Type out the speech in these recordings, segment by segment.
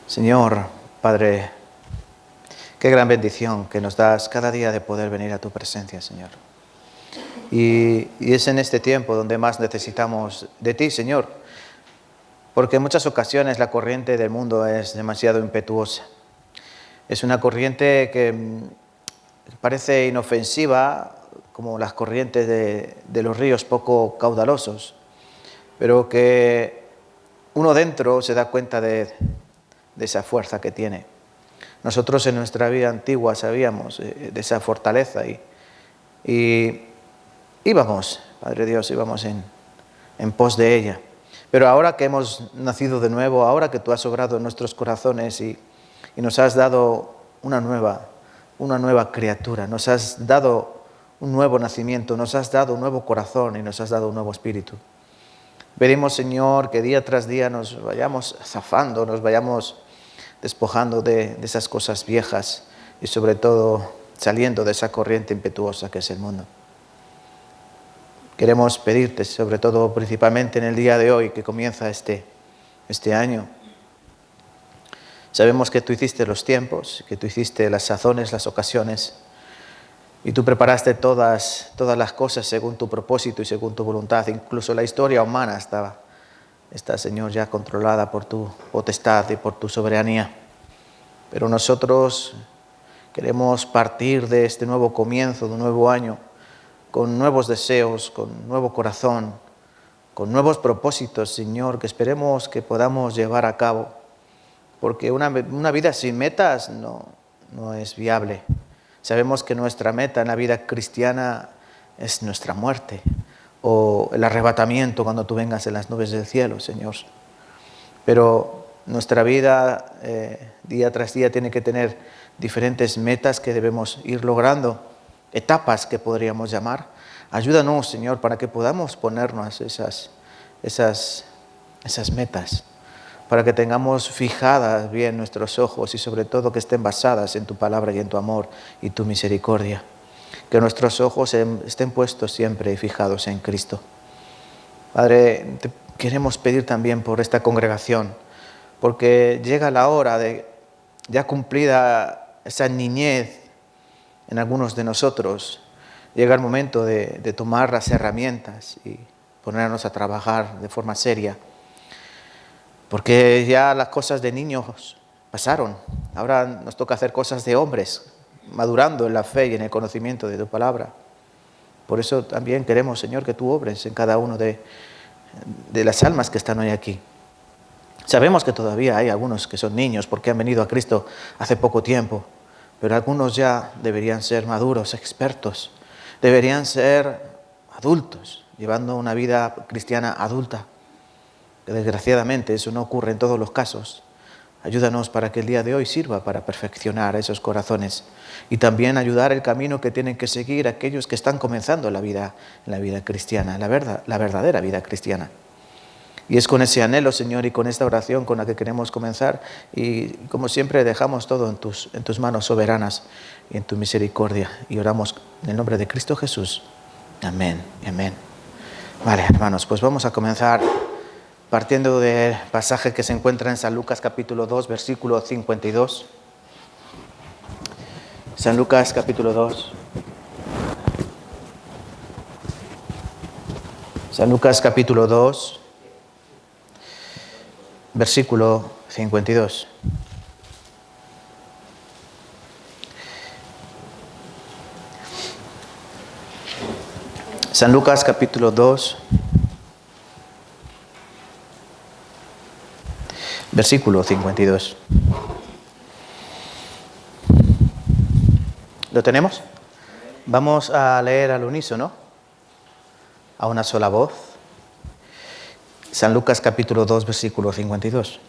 Señor, Padre, qué gran bendición que nos das cada día de poder venir a tu presencia, Señor. Y es en este tiempo donde más necesitamos de ti, Señor, porque en muchas ocasiones la corriente del mundo es demasiado impetuosa. Es una corriente que parece inofensiva, como las corrientes de los ríos poco caudalosos, pero que uno dentro se da cuenta de esa fuerza que tiene. Nosotros en nuestra vida antigua sabíamos de esa fortaleza y íbamos, Padre Dios, íbamos en pos de ella. Pero ahora que hemos nacido de nuevo, ahora que tú has obrado en nuestros corazones y nos has dado una nueva criatura, nos has dado un nuevo nacimiento, nos has dado un nuevo corazón y nos has dado un nuevo espíritu. Pedimos, Señor, que día tras día nos vayamos zafando, nos vayamos despojando de esas cosas viejas y sobre todo saliendo de esa corriente impetuosa que es el mundo. Queremos pedirte, sobre todo principalmente en el día de hoy que comienza este año. Sabemos que tú hiciste los tiempos, que tú hiciste las sazones, las ocasiones, y tú preparaste todas las cosas según tu propósito y según tu voluntad. Incluso la historia humana está, Señor, ya controlada por tu potestad y por tu soberanía. Pero nosotros queremos partir de este nuevo comienzo, de un nuevo año, con nuevos deseos, con nuevo corazón, con nuevos propósitos, Señor, que esperemos que podamos llevar a cabo. Porque una vida sin metas no es viable. Sabemos que nuestra meta en la vida cristiana es nuestra muerte o el arrebatamiento cuando tú vengas en las nubes del cielo, Señor. Pero nuestra vida día tras día tiene que tener diferentes metas que debemos ir logrando, etapas que podríamos llamar. Ayúdanos, Señor, para que podamos ponernos esas metas, para que tengamos fijadas bien nuestros ojos y sobre todo que estén basadas en tu palabra y en tu amor y tu misericordia. Que nuestros ojos estén puestos siempre y fijados en Cristo. Padre, te queremos pedir también por esta congregación, porque llega la hora de ya cumplida esa niñez en algunos de nosotros, llega el momento de tomar las herramientas y ponernos a trabajar de forma seria. Porque ya las cosas de niños pasaron. Ahora nos toca hacer cosas de hombres, madurando en la fe y en el conocimiento de tu palabra. Por eso también queremos, Señor, que tú obres en cada uno de las almas que están hoy aquí. Sabemos que todavía hay algunos que son niños porque han venido a Cristo hace poco tiempo, pero algunos ya deberían ser maduros, expertos, deberían ser adultos, llevando una vida cristiana adulta. Desgraciadamente eso no ocurre en todos los casos. Ayúdanos para que el día de hoy sirva para perfeccionar esos corazones y también ayudar el camino que tienen que seguir aquellos que están comenzando la vida cristiana, la verdadera vida cristiana. Y es con ese anhelo, Señor, y con esta oración con la que queremos comenzar y como siempre dejamos todo en tus manos soberanas y en tu misericordia y oramos en el nombre de Cristo Jesús. Amén, amén. Vale, hermanos, pues vamos a comenzar partiendo del pasaje que se encuentra en San Lucas capítulo 2, versículo 52. San Lucas capítulo 2. San Lucas capítulo 2, versículo 52. San Lucas capítulo 2, versículo 52. ¿Lo tenemos? Vamos a leer al unísono, a una sola voz. San Lucas capítulo 2, versículo 52.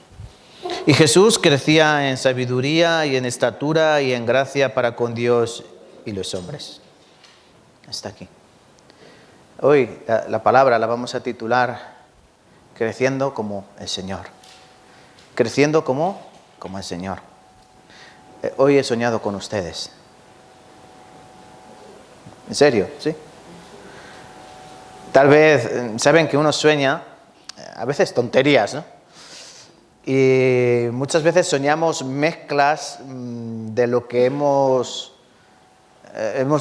Y Jesús crecía en sabiduría y en estatura y en gracia para con Dios y los hombres. Hasta aquí. Hoy la palabra la vamos a titular Creciendo como el Señor. Creciendo como el Señor. Hoy he soñado con ustedes. ¿En serio? ¿Sí? Tal vez, saben que uno sueña, a veces tonterías, ¿no? Y muchas veces soñamos mezclas de lo que hemos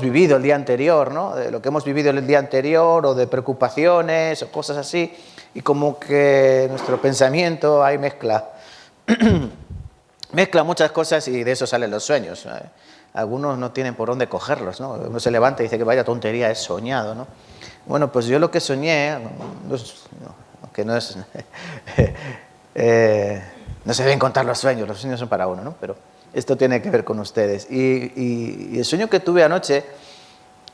vivido el día anterior, ¿no? De lo que hemos vivido el día anterior, o de preocupaciones o cosas así, y como que nuestro pensamiento ahí mezcla muchas cosas, y de eso salen los sueños. Algunos no tienen por dónde cogerlos, ¿no? Uno se levanta y dice que vaya tontería, he soñado, ¿no? Bueno, pues yo lo que soñé, aunque no es... no se deben contar los sueños son para uno, ¿no? Pero esto tiene que ver con ustedes. Y el sueño que tuve anoche,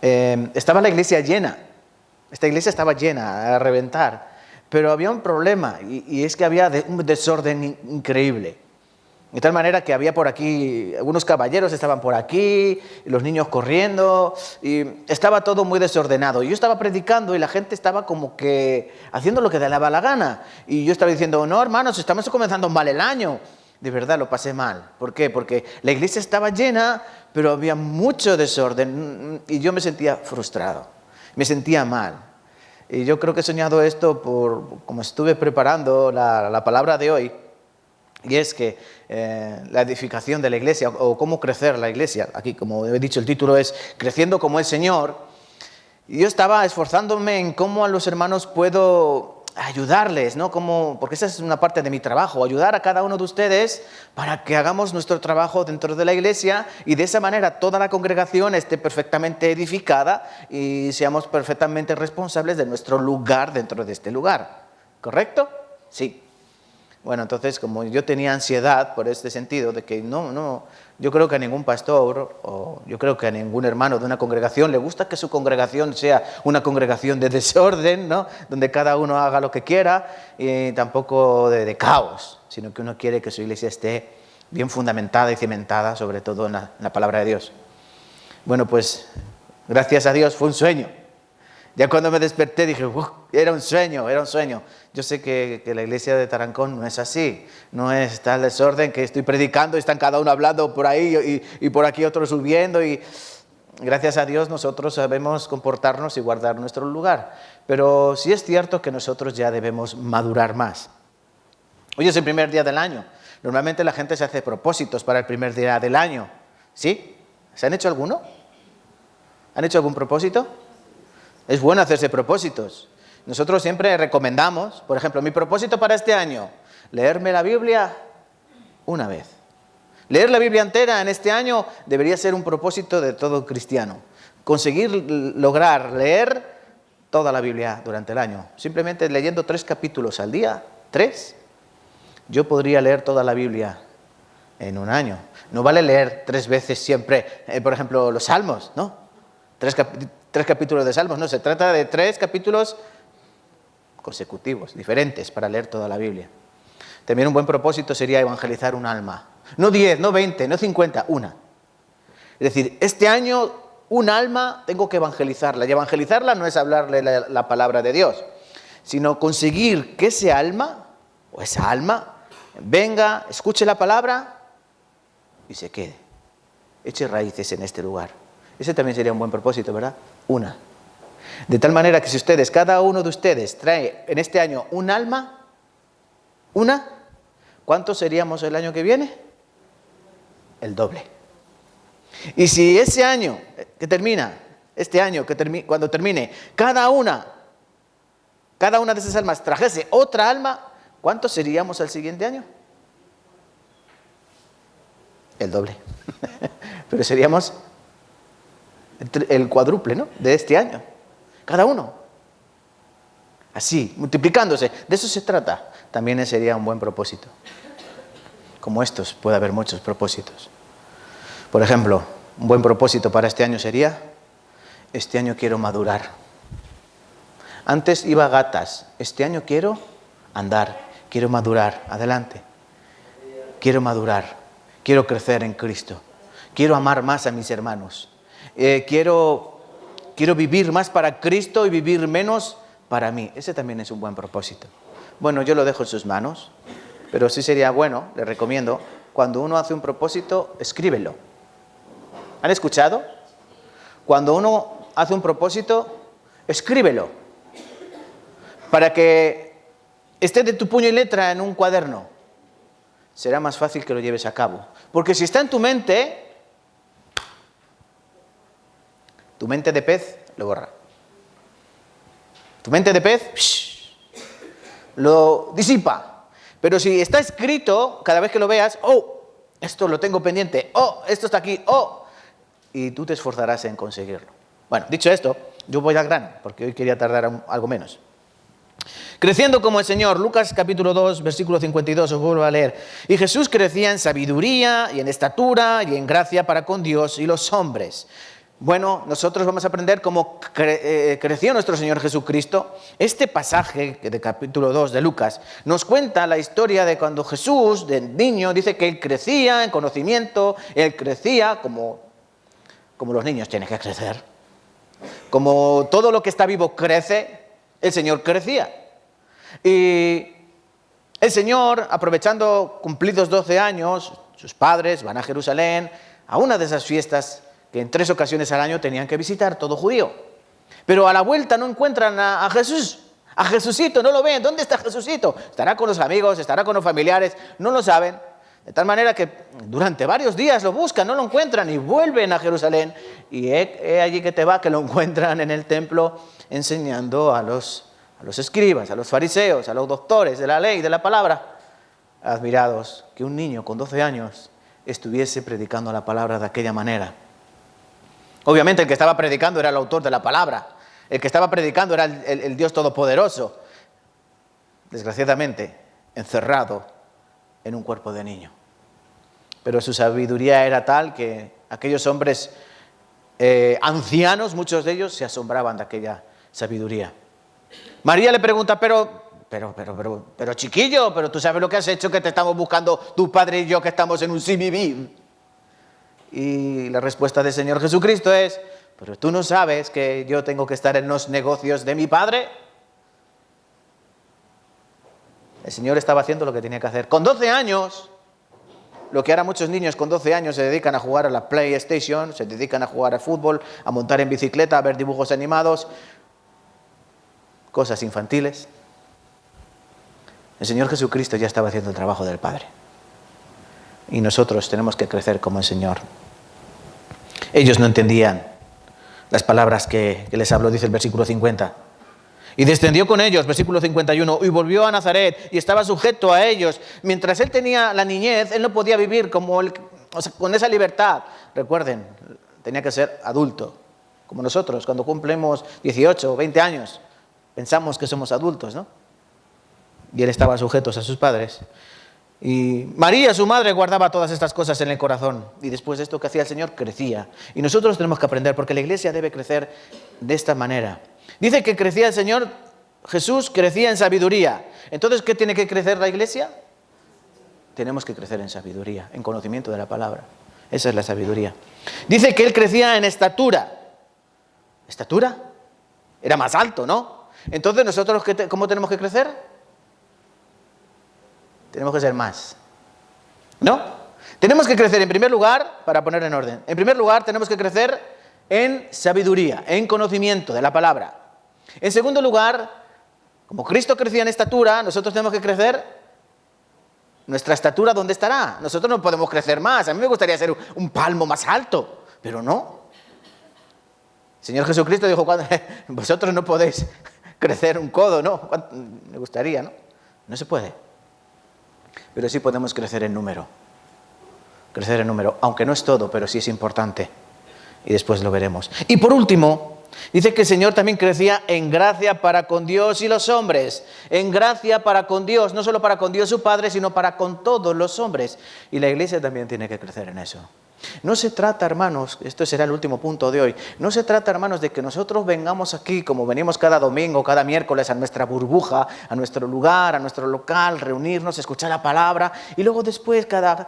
estaba la iglesia llena. Esta iglesia estaba llena, a reventar. Pero había un problema, y es que había un desorden increíble. De tal manera que había por aquí, algunos caballeros estaban por aquí, y los niños corriendo, y estaba todo muy desordenado. Yo estaba predicando y la gente estaba como que haciendo lo que le daba la gana. Y yo estaba diciendo, no, hermanos, estamos comenzando mal el año. De verdad lo pasé mal. ¿Por qué? Porque la iglesia estaba llena, pero había mucho desorden, y yo me sentía frustrado, me sentía mal. Y yo creo que he soñado esto como estuve preparando la palabra de hoy. Y es que la edificación de la iglesia, o cómo crecer la iglesia, aquí como he dicho el título es Creciendo como el Señor, y yo estaba esforzándome en cómo a los hermanos puedo ayudarles, ¿no? Porque esa es una parte de mi trabajo, ayudar a cada uno de ustedes para que hagamos nuestro trabajo dentro de la iglesia, y de esa manera toda la congregación esté perfectamente edificada y seamos perfectamente responsables de nuestro lugar dentro de este lugar. ¿Correcto? Sí. Bueno, entonces, como yo tenía ansiedad por este sentido, de que yo creo que a ningún pastor, o yo creo que a ningún hermano de una congregación le gusta que su congregación sea una congregación de desorden, ¿no? Donde cada uno haga lo que quiera, y tampoco de caos, sino que uno quiere que su iglesia esté bien fundamentada y cimentada, sobre todo en la palabra de Dios. Bueno, pues, gracias a Dios, fue un sueño. Ya cuando me desperté dije, era un sueño. Yo sé que la iglesia de Tarancón no es así, no es tal desorden que estoy predicando y están cada uno hablando por ahí y por aquí otros subiendo, y gracias a Dios nosotros sabemos comportarnos y guardar nuestro lugar. Pero sí es cierto que nosotros ya debemos madurar más. Hoy es el primer día del año. Normalmente la gente se hace propósitos para el primer día del año. ¿Sí? ¿Se han hecho alguno? ¿Han hecho algún propósito? Es bueno hacerse propósitos. Nosotros siempre recomendamos, por ejemplo, mi propósito para este año, leerme la Biblia una vez. Leer la Biblia entera en este año debería ser un propósito de todo cristiano. Conseguir lograr leer toda la Biblia durante el año. Simplemente leyendo 3 capítulos al día, 3. Yo podría leer toda la Biblia en un año. No vale leer 3 veces siempre, por ejemplo, los Salmos, ¿no? 3 capítulos de Salmos, no, se trata de 3 capítulos consecutivos, diferentes, para leer toda la Biblia. También un buen propósito sería evangelizar un alma. No 10, no 20, no 50, una. Es decir, este año un alma tengo que evangelizarla. Y evangelizarla no es hablarle la palabra de Dios, sino conseguir que ese alma, o esa alma, venga, escuche la palabra y se quede. Eche raíces en este lugar. Ese también sería un buen propósito, ¿verdad? Una. De tal manera que si ustedes, cada uno de ustedes trae en este año un alma, una, ¿cuántos seríamos el año que viene? El doble. Y si ese año que termina, cuando termine, cada una de esas almas trajese otra alma, ¿cuántos seríamos el siguiente año? El doble. Pero seríamos el cuádruple, ¿no? De este año. Cada uno. Así, multiplicándose. De eso se trata. También sería un buen propósito. Como estos, puede haber muchos propósitos. Por ejemplo, un buen propósito para este año sería: este año quiero madurar. Antes iba a gatas. Este año quiero andar. Quiero madurar. Adelante. Quiero madurar. Quiero crecer en Cristo. Quiero amar más a mis hermanos. Quiero vivir más para Cristo y vivir menos para mí. Ese también es un buen propósito. Bueno, yo lo dejo en sus manos, pero sí sería bueno, les recomiendo, cuando uno hace un propósito, escríbelo. ¿Han escuchado? Cuando uno hace un propósito, escríbelo. Para que esté de tu puño y letra en un cuaderno. será más fácil que lo lleves a cabo. Porque si está en tu mente de pez lo borra. Tu mente de pez lo disipa. Pero si está escrito, cada vez que lo veas, esto lo tengo pendiente, esto está aquí, y tú te esforzarás en conseguirlo. Bueno, dicho esto, yo voy al grano, porque hoy quería tardar algo menos. Creciendo como el Señor, Lucas capítulo 2, versículo 52, os vuelvo a leer. Y Jesús crecía en sabiduría y en estatura y en gracia para con Dios y los hombres. Bueno, nosotros vamos a aprender cómo creció nuestro Señor Jesucristo. Este pasaje de capítulo 2 de Lucas nos cuenta la historia de cuando Jesús, de niño, dice que Él crecía en conocimiento, Él crecía como los niños tienen que crecer. Como todo lo que está vivo crece, el Señor crecía. Y el Señor, aprovechando cumplidos 12 años, sus padres van a Jerusalén a una de esas fiestas que en 3 ocasiones al año tenían que visitar todo judío. Pero a la vuelta no encuentran a Jesús, a Jesucito, no lo ven. ¿Dónde está Jesucito? Estará con los amigos, estará con los familiares, no lo saben. De tal manera que durante varios días lo buscan, no lo encuentran y vuelven a Jerusalén. Y he allí que te va, que lo encuentran en el templo enseñando a los escribas, a los fariseos, a los doctores de la ley, de la palabra. Admirados que un niño con 12 años estuviese predicando la palabra de aquella manera. Obviamente el que estaba predicando era el autor de la palabra. El que estaba predicando era el Dios Todopoderoso. Desgraciadamente, encerrado en un cuerpo de niño. Pero su sabiduría era tal que aquellos hombres ancianos, muchos de ellos, se asombraban de aquella sabiduría. María le pregunta, pero chiquillo, pero tú sabes lo que has hecho, que te estamos buscando tu padre y yo, que estamos en un simivim. Y la respuesta del Señor Jesucristo es, pero tú no sabes que yo tengo que estar en los negocios de mi padre. El Señor estaba haciendo lo que tenía que hacer. Con 12 años, lo que ahora muchos niños con 12 años se dedican a jugar a la PlayStation, se dedican a jugar al fútbol, a montar en bicicleta, a ver dibujos animados, cosas infantiles. El Señor Jesucristo ya estaba haciendo el trabajo del Padre. Y nosotros tenemos que crecer como el Señor. Ellos no entendían las palabras que les habló, dice el versículo 50. Y descendió con ellos, versículo 51, y volvió a Nazaret y estaba sujeto a ellos. Mientras él tenía la niñez, él no podía vivir con esa libertad. Recuerden, tenía que ser adulto, como nosotros, cuando cumplimos 18 o 20 años, pensamos que somos adultos, ¿no? Y él estaba sujeto a sus padres. Y María, su madre, guardaba todas estas cosas en el corazón. Y después de esto que hacía el Señor, crecía. Y nosotros tenemos que aprender, porque la iglesia debe crecer de esta manera. Dice que crecía el Señor, Jesús crecía en sabiduría. Entonces, ¿qué tiene que crecer la iglesia? Tenemos que crecer en sabiduría, en conocimiento de la palabra. Esa es la sabiduría. Dice que Él crecía en estatura. ¿Estatura? Era más alto, ¿no? Entonces, ¿nosotros cómo tenemos que crecer? Tenemos que ser más, ¿no? Tenemos que crecer en primer lugar, para poner en orden. En primer lugar, tenemos que crecer en sabiduría, en conocimiento de la palabra. En segundo lugar, como Cristo crecía en estatura, nosotros tenemos que crecer. Nuestra estatura, ¿dónde estará? Nosotros no podemos crecer más. A mí me gustaría ser un palmo más alto, pero no. El Señor Jesucristo dijo, vosotros no podéis crecer un codo, ¿no? Me gustaría, ¿no? No se puede. Pero sí podemos crecer en número. Crecer en número, aunque no es todo, pero sí es importante. Y después lo veremos. Y por último, dice que el Señor también crecía en gracia para con Dios y los hombres. En gracia para con Dios, no solo para con Dios su Padre, sino para con todos los hombres. Y la iglesia también tiene que crecer en eso. No se trata, hermanos, esto será el último punto de hoy, no se trata, hermanos, de que nosotros vengamos aquí, como venimos cada domingo, cada miércoles, a nuestra burbuja, a nuestro lugar, a nuestro local, reunirnos, escuchar la palabra, y luego después cada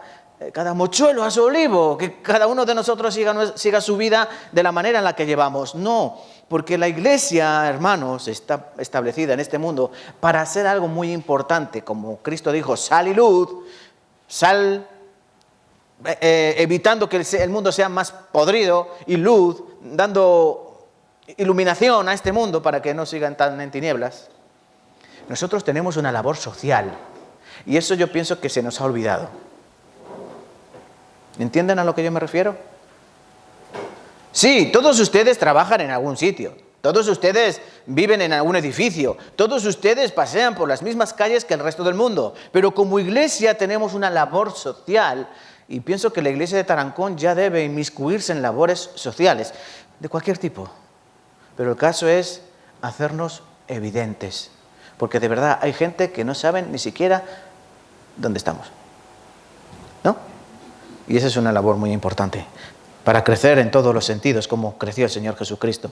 mochuelo a su olivo, que cada uno de nosotros siga su vida de la manera en la que llevamos. No, porque la iglesia, hermanos, está establecida en este mundo para hacer algo muy importante, como Cristo dijo, sal y luz, sal evitando que el mundo sea más podrido, y luz, dando iluminación a este mundo para que no sigan tan en tinieblas. Nosotros tenemos una labor social. Y eso yo pienso que se nos ha olvidado. ¿Entienden a lo que yo me refiero? Sí, todos ustedes trabajan en algún sitio. Todos ustedes viven en algún edificio. Todos ustedes pasean por las mismas calles que el resto del mundo. Pero como iglesia tenemos una labor social y pienso que la iglesia de Tarancón ya debe inmiscuirse en labores sociales de cualquier tipo. Pero el caso es hacernos evidentes. Porque de verdad hay gente que no saben ni siquiera dónde estamos. ¿No? Y esa es una labor muy importante para crecer en todos los sentidos, como creció el Señor Jesucristo.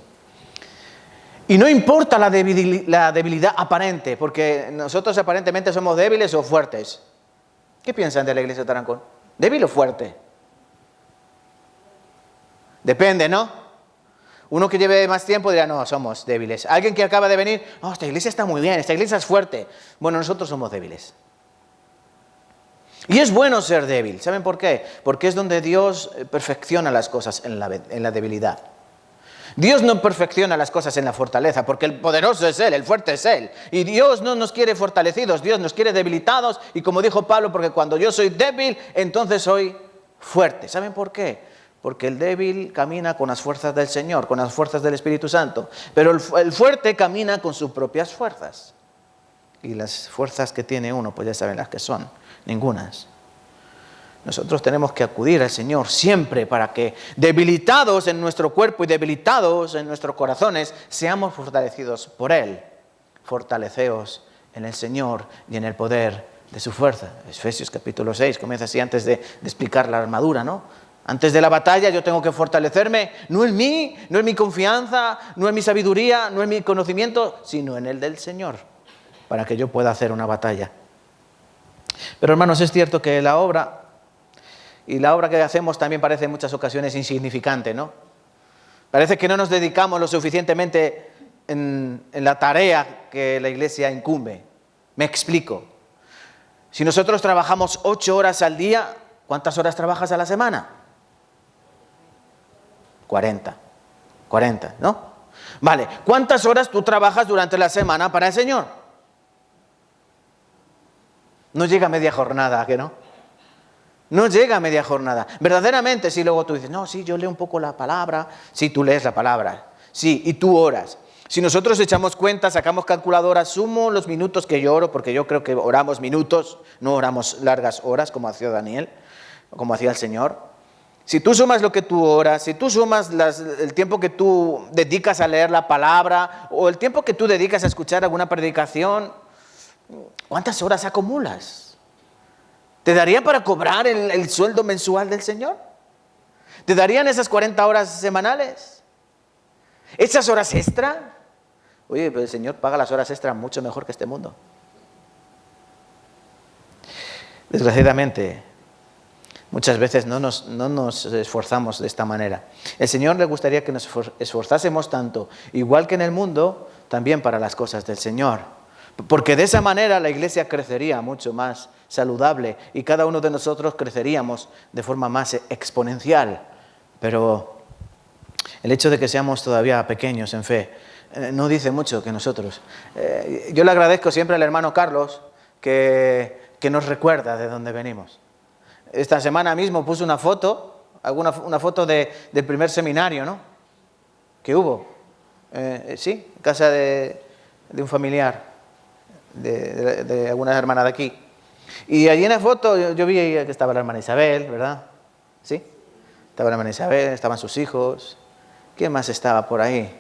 Y no importa la debilidad aparente, porque nosotros aparentemente somos débiles o fuertes. ¿Qué piensan de la iglesia de Tarancón? ¿Débil o fuerte? Depende, ¿no? Uno que lleve más tiempo dirá, no, somos débiles. Alguien que acaba de venir, oh, esta iglesia está muy bien, esta iglesia es fuerte. Bueno, nosotros somos débiles. Y es bueno ser débil. ¿Saben por qué? Porque es donde Dios perfecciona las cosas en la debilidad. Dios no perfecciona las cosas en la fortaleza, porque el poderoso es Él, el fuerte es Él. Y Dios no nos quiere fortalecidos, Dios nos quiere debilitados. Y como dijo Pablo, porque cuando yo soy débil, entonces soy fuerte. ¿Saben por qué? Porque el débil camina con las fuerzas del Señor, con las fuerzas del Espíritu Santo. Pero el fuerte camina con sus propias fuerzas. Y las fuerzas que tiene uno, pues ya saben las que son, ningunas. Nosotros tenemos que acudir al Señor siempre para que, debilitados en nuestro cuerpo y debilitados en nuestros corazones, seamos fortalecidos por Él. Fortaleceos en el Señor y en el poder de su fuerza. Efesios capítulo 6 comienza así antes de explicar la armadura, ¿no? Antes de la batalla yo tengo que fortalecerme, no en mí, no en mi confianza, no en mi sabiduría, no en mi conocimiento, sino en el del Señor, para que yo pueda hacer una batalla. Pero hermanos, es cierto que la obra que hacemos también parece en muchas ocasiones insignificante, ¿no? Parece que no nos dedicamos lo suficientemente en la tarea que la iglesia incumbe. Me explico. Si nosotros trabajamos 8 horas al día, ¿cuántas horas trabajas a la semana? 40, ¿no? Vale, ¿cuántas horas tú trabajas durante la semana para el Señor? No llega a media jornada, ¿a que no? No llega a media jornada. Verdaderamente, si luego tú dices, no, sí, yo leo un poco la palabra. Sí, tú lees la palabra. Sí, y tú oras. Si nosotros echamos cuentas, sacamos calculadoras, sumo los minutos que yo oro, porque yo creo que oramos minutos, no oramos largas horas, como hacía Daniel, como hacía el Señor. Si tú sumas lo que tú oras, si tú sumas el tiempo que tú dedicas a leer la palabra, o el tiempo que tú dedicas a escuchar alguna predicación, ¿cuántas horas acumulas? ¿Te daría para cobrar el sueldo mensual del Señor? ¿Te darían esas 40 horas semanales? ¿Esas horas extra? Oye, pero el Señor paga las horas extra mucho mejor que este mundo. Desgraciadamente, muchas veces no nos esforzamos de esta manera. El Señor le gustaría que nos esforzásemos tanto, igual que en el mundo, también para las cosas del Señor. Porque de esa manera la iglesia crecería mucho más saludable y cada uno de nosotros creceríamos de forma más exponencial. Pero el hecho de que seamos todavía pequeños en fe no dice mucho que nosotros. Yo le agradezco siempre al hermano Carlos que nos recuerda de dónde venimos. Esta semana mismo puso una foto, una foto del primer seminario, ¿no? Que hubo. Sí, en casa de un familiar. De algunas hermanas de aquí. Y allí en la foto yo vi que estaba la hermana Isabel, ¿verdad? ¿Sí? Estaba la hermana Isabel, estaban sus hijos. ¿Quién más estaba por ahí?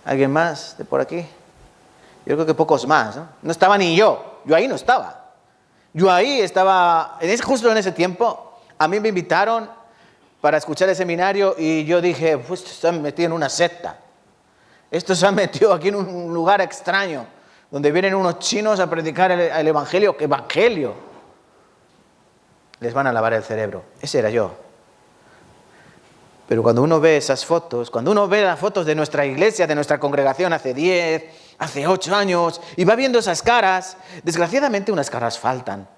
¿Alguien más de por aquí? Yo creo que pocos más, ¿no? No estaba ni yo ahí no estaba. Yo ahí estaba, justo en ese tiempo, a mí me invitaron para escuchar el seminario y yo dije, pues estos se han metido en una secta. Estos se han metido aquí en un lugar extraño, donde vienen unos chinos a predicar el Evangelio. ¿Qué Evangelio? Les van a lavar el cerebro. Ese era yo. Pero cuando uno ve esas fotos, cuando uno ve las fotos de nuestra iglesia, de nuestra congregación hace 10, hace 8 años, y va viendo esas caras, desgraciadamente unas caras faltan.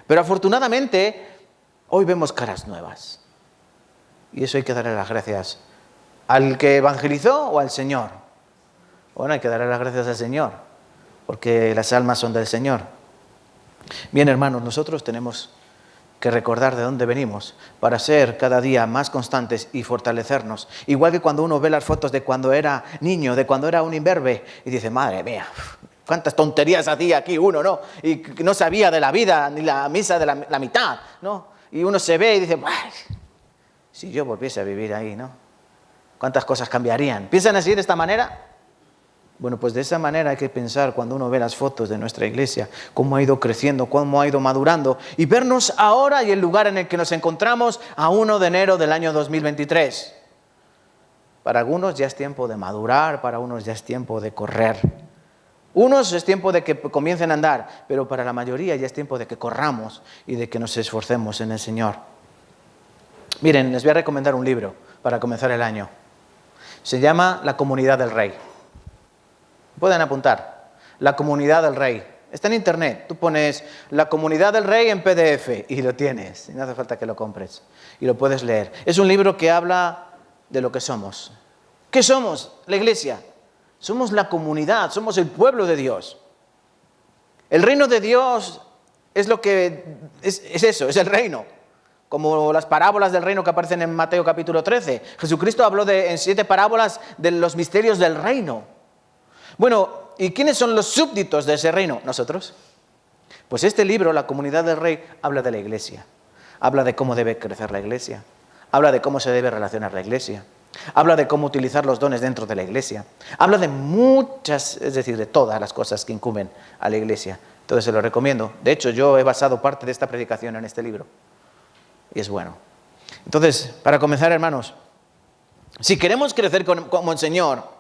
Pero afortunadamente, hoy vemos caras nuevas. Y eso hay que darle las gracias al que evangelizó o al Señor. Bueno, hay que darle las gracias al Señor, porque las almas son del Señor. Bien, hermanos, nosotros tenemos que recordar de dónde venimos para ser cada día más constantes y fortalecernos. Igual que cuando uno ve las fotos de cuando era niño, de cuando era un imberbe, y dice, madre mía, cuántas tonterías hacía aquí uno, ¿no? Y no sabía de la vida, ni la misa de la mitad, ¿no? Y uno se ve y dice, ay, si yo volviese a vivir ahí, ¿no? ¿Cuántas cosas cambiarían? ¿Piensan así, de esta manera? Bueno, pues de esa manera hay que pensar cuando uno ve las fotos de nuestra iglesia, cómo ha ido creciendo, cómo ha ido madurando, y vernos ahora y el lugar en el que nos encontramos a 1 de enero del año 2023. Para algunos ya es tiempo de madurar, para unos ya es tiempo de correr. Unos es tiempo de que comiencen a andar, pero para la mayoría ya es tiempo de que corramos y de que nos esforcemos en el Señor. Miren, les voy a recomendar un libro para comenzar el año. Se llama La Comunidad del Rey. Pueden apuntar, La Comunidad del Rey. Está en internet, tú pones La Comunidad del Rey en PDF y lo tienes, y no hace falta que lo compres, y lo puedes leer. Es un libro que habla de lo que somos. ¿Qué somos? La iglesia. Somos la comunidad, somos el pueblo de Dios. El reino de Dios es lo que es eso, es el reino. Como las parábolas del reino que aparecen en Mateo capítulo 13. Jesucristo habló en 7 parábolas de los misterios del reino. Bueno, ¿y quiénes son los súbditos de ese reino? Nosotros. Pues este libro, La Comunidad del Rey, habla de la iglesia. Habla de cómo debe crecer la iglesia. Habla de cómo se debe relacionar la iglesia. Habla de cómo utilizar los dones dentro de la iglesia. Habla de muchas, es decir, de todas las cosas que incumben a la iglesia. Entonces se lo recomiendo. De hecho, yo he basado parte de esta predicación en este libro. Y es bueno. Entonces, para comenzar, hermanos, si queremos crecer como el Señor,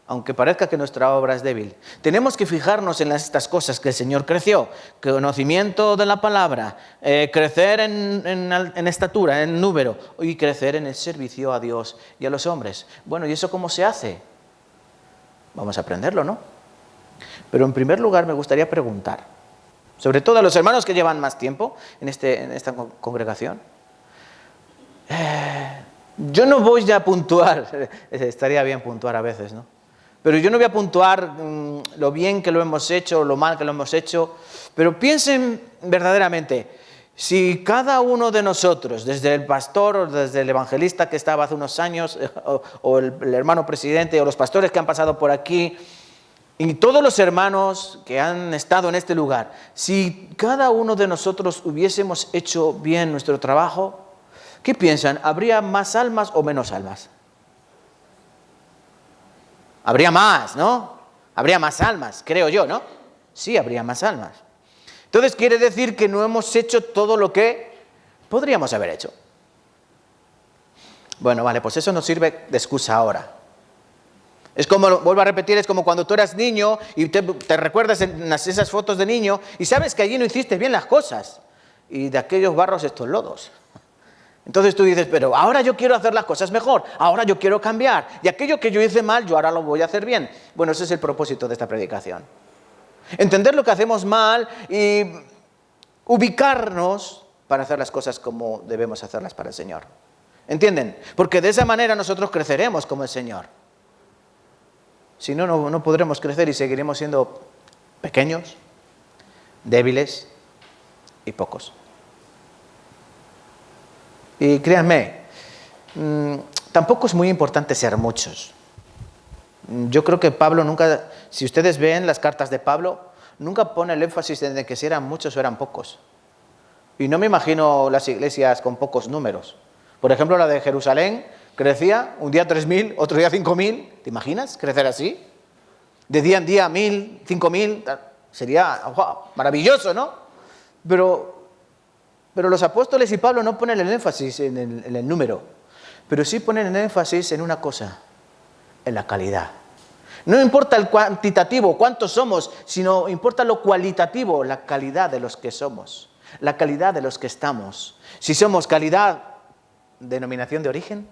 aunque parezca que nuestra obra es débil, tenemos que fijarnos en estas cosas que el Señor creció. Conocimiento de la palabra, crecer en estatura, en número, y crecer en el servicio a Dios y a los hombres. Bueno, ¿y eso cómo se hace? Vamos a aprenderlo, ¿no? Pero en primer lugar me gustaría preguntar, sobre todo a los hermanos que llevan más tiempo en esta congregación. Yo no voy a puntuar, estaría bien puntuar a veces, ¿no? Pero yo no voy a puntuar lo bien que lo hemos hecho, lo mal que lo hemos hecho, pero piensen verdaderamente, si cada uno de nosotros, desde el pastor o desde el evangelista que estaba hace unos años, o el hermano presidente, o los pastores que han pasado por aquí, y todos los hermanos que han estado en este lugar, si cada uno de nosotros hubiésemos hecho bien nuestro trabajo, ¿qué piensan? ¿Habría más almas o menos almas? Habría más, ¿no? Habría más almas, creo yo, ¿no? Sí, habría más almas. Entonces quiere decir que no hemos hecho todo lo que podríamos haber hecho. Bueno, vale, pues eso nos sirve de excusa ahora. Es como, vuelvo a repetir, es como cuando tú eras niño y te recuerdas en esas fotos de niño y sabes que allí no hiciste bien las cosas. Y de aquellos barros estos lodos. Entonces tú dices, pero ahora yo quiero hacer las cosas mejor, ahora yo quiero cambiar. Y aquello que yo hice mal, yo ahora lo voy a hacer bien. Bueno, ese es el propósito de esta predicación. Entender lo que hacemos mal y ubicarnos para hacer las cosas como debemos hacerlas para el Señor. ¿Entienden? Porque de esa manera nosotros creceremos como el Señor. Si no, no podremos crecer y seguiremos siendo pequeños, débiles y pocos. Y créanme, tampoco es muy importante ser muchos. Yo creo que Pablo nunca, si ustedes ven las cartas de Pablo, nunca pone el énfasis en que si eran muchos o eran pocos. Y no me imagino las iglesias con pocos números. Por ejemplo, la de Jerusalén crecía, un día 3.000, otro día 5.000. ¿Te imaginas crecer así? De día en día 1.000, 5.000, sería wow, maravilloso, ¿no? Pero los apóstoles y Pablo no ponen el énfasis en el número, pero sí ponen el énfasis en una cosa, en la calidad. No importa el cuantitativo, cuántos somos, sino importa lo cualitativo, la calidad de los que somos, la calidad de los que estamos. Si somos calidad, denominación de origen,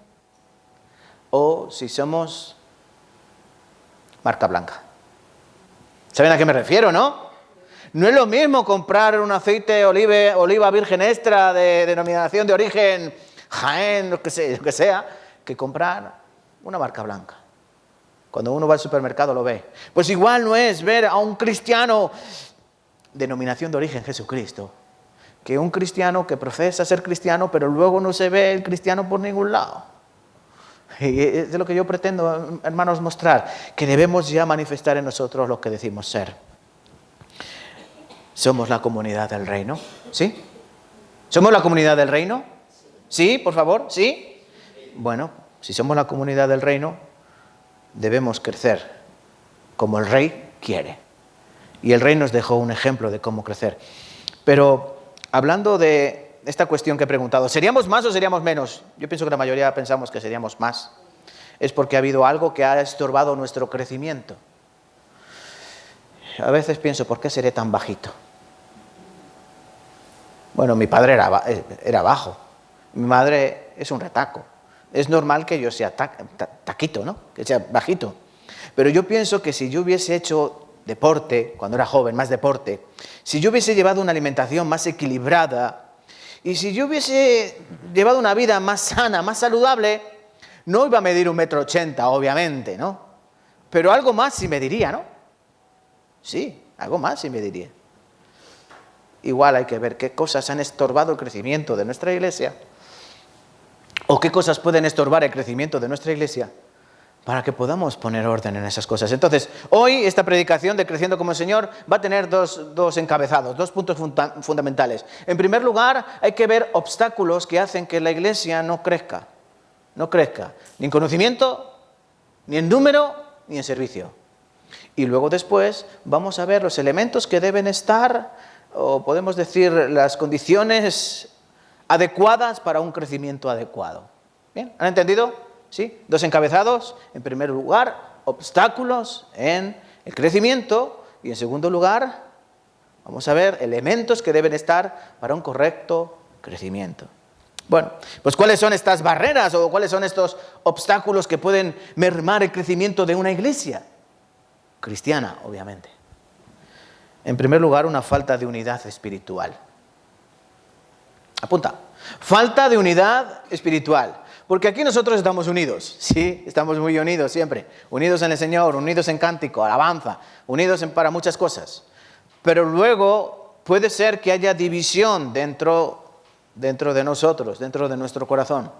o si somos marca blanca. ¿Saben a qué me refiero, no? No es lo mismo comprar un aceite de oliva virgen extra de denominación de origen Jaén, lo que sea, que comprar una marca blanca. Cuando uno va al supermercado lo ve. Pues igual no es ver a un cristiano denominación de origen Jesucristo, que un cristiano que profesa ser cristiano, pero luego no se ve el cristiano por ningún lado. Y es de lo que yo pretendo, hermanos, mostrar, que debemos ya manifestar en nosotros lo que decimos ser. ¿Somos la comunidad del reino? ¿Sí? ¿Somos la comunidad del reino? ¿Sí, por favor? ¿Sí? Bueno, si somos la comunidad del reino, debemos crecer como el rey quiere. Y el rey nos dejó un ejemplo de cómo crecer. Pero hablando de esta cuestión que he preguntado, ¿seríamos más o seríamos menos? Yo pienso que la mayoría pensamos que seríamos más. Es porque ha habido algo que ha estorbado nuestro crecimiento. A veces pienso, ¿por qué seré tan bajito? Bueno, mi padre era bajo. Mi madre es un retaco. Es normal que yo sea taquito, ¿no? Que sea bajito. Pero yo pienso que si yo hubiese hecho deporte, cuando era joven, más deporte, si yo hubiese llevado una alimentación más equilibrada y si yo hubiese llevado una vida más sana, más saludable, no iba a medir 1,80 m, obviamente, ¿no? Pero algo más sí mediría, ¿no? Sí, algo más sí mediría. Igual hay que ver qué cosas han estorbado el crecimiento de nuestra iglesia o qué cosas pueden estorbar el crecimiento de nuestra iglesia para que podamos poner orden en esas cosas. Entonces, hoy esta predicación de Creciendo como el Señor va a tener dos encabezados, 2 puntos fundamentales. En primer lugar, hay que ver obstáculos que hacen que la iglesia no crezca, ni en conocimiento, ni en número, ni en servicio. Y luego después vamos a ver los elementos que deben estar, o podemos decir las condiciones adecuadas para un crecimiento adecuado. ¿Bien? ¿Han entendido? ¿Sí? 2 encabezados. En primer lugar, obstáculos en el crecimiento. Y en segundo lugar, vamos a ver elementos que deben estar para un correcto crecimiento. Bueno, pues ¿cuáles son estas barreras o cuáles son estos obstáculos que pueden mermar el crecimiento de una iglesia cristiana, obviamente? En primer lugar, una falta de unidad espiritual. Apunta. Falta de unidad espiritual. Porque aquí nosotros estamos unidos, ¿sí? Estamos muy unidos siempre. Unidos en el Señor, unidos en cántico, alabanza, unidos para muchas cosas. Pero luego puede ser que haya división dentro de nosotros, dentro de nuestro corazón.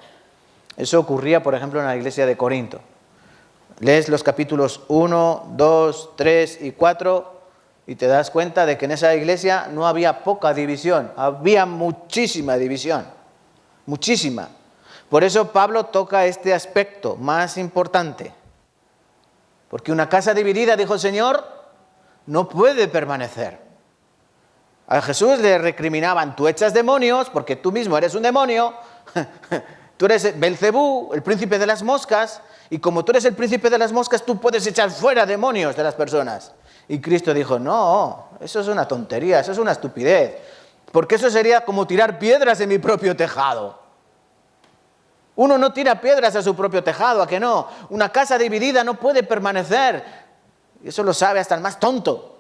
Eso ocurría, por ejemplo, en la iglesia de Corinto. Lees los capítulos 1, 2, 3 y 4 y te das cuenta de que en esa iglesia no había poca división, había muchísima división, muchísima. Por eso Pablo toca este aspecto más importante. Porque una casa dividida, dijo el Señor, no puede permanecer. A Jesús le recriminaban, tú echas demonios porque tú mismo eres un demonio. Tú eres Belcebú, el príncipe de las moscas. Y como tú eres el príncipe de las moscas, tú puedes echar fuera demonios de las personas. Y Cristo dijo, no, eso es una tontería, eso es una estupidez. Porque eso sería como tirar piedras en mi propio tejado. Uno no tira piedras a su propio tejado, ¿a que no? Una casa dividida no puede permanecer. Y eso lo sabe hasta el más tonto.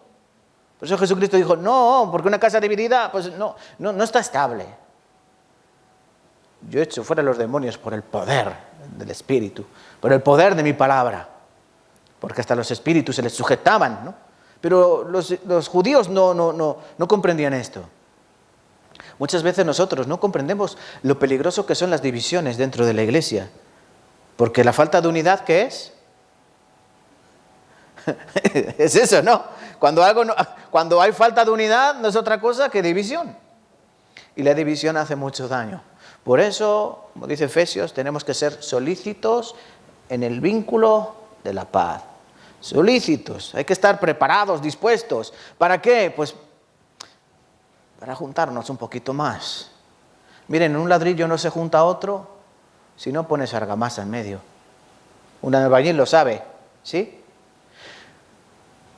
Por eso Jesucristo dijo, no, porque una casa dividida pues no está estable. Yo echo fuera los demonios por el poder del Espíritu, por el poder de mi palabra. Porque hasta los espíritus se les sujetaban, ¿no? Pero los judíos no comprendían esto. Muchas veces nosotros no comprendemos lo peligroso que son las divisiones dentro de la iglesia. Porque la falta de unidad, ¿qué es? Es eso, ¿no? Cuando hay falta de unidad no es otra cosa que división. Y la división hace mucho daño. Por eso, como dice Efesios, tenemos que ser solícitos en el vínculo de la paz. Solícitos, hay que estar preparados, dispuestos. ¿Para qué? Pues para juntarnos un poquito más. Miren, un ladrillo no se junta a otro si no pones argamasa en medio. Un albañil lo sabe, ¿sí?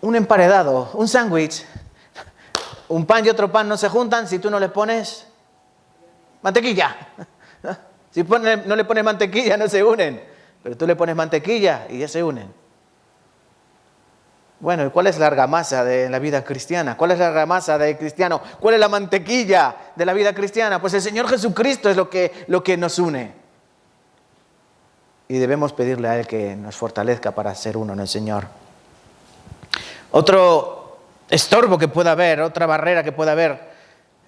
Un emparedado, un sándwich, un pan y otro pan no se juntan si tú no le pones mantequilla. Si no le pones mantequilla no se unen, pero tú le pones mantequilla y ya se unen. Bueno, ¿y cuál es la argamasa de la vida cristiana? ¿Cuál es la argamasa del cristiano? ¿Cuál es la mantequilla de la vida cristiana? Pues el Señor Jesucristo es lo que nos une. Y debemos pedirle a Él que nos fortalezca para ser uno en el Señor. Otro estorbo que pueda haber, otra barrera que pueda haber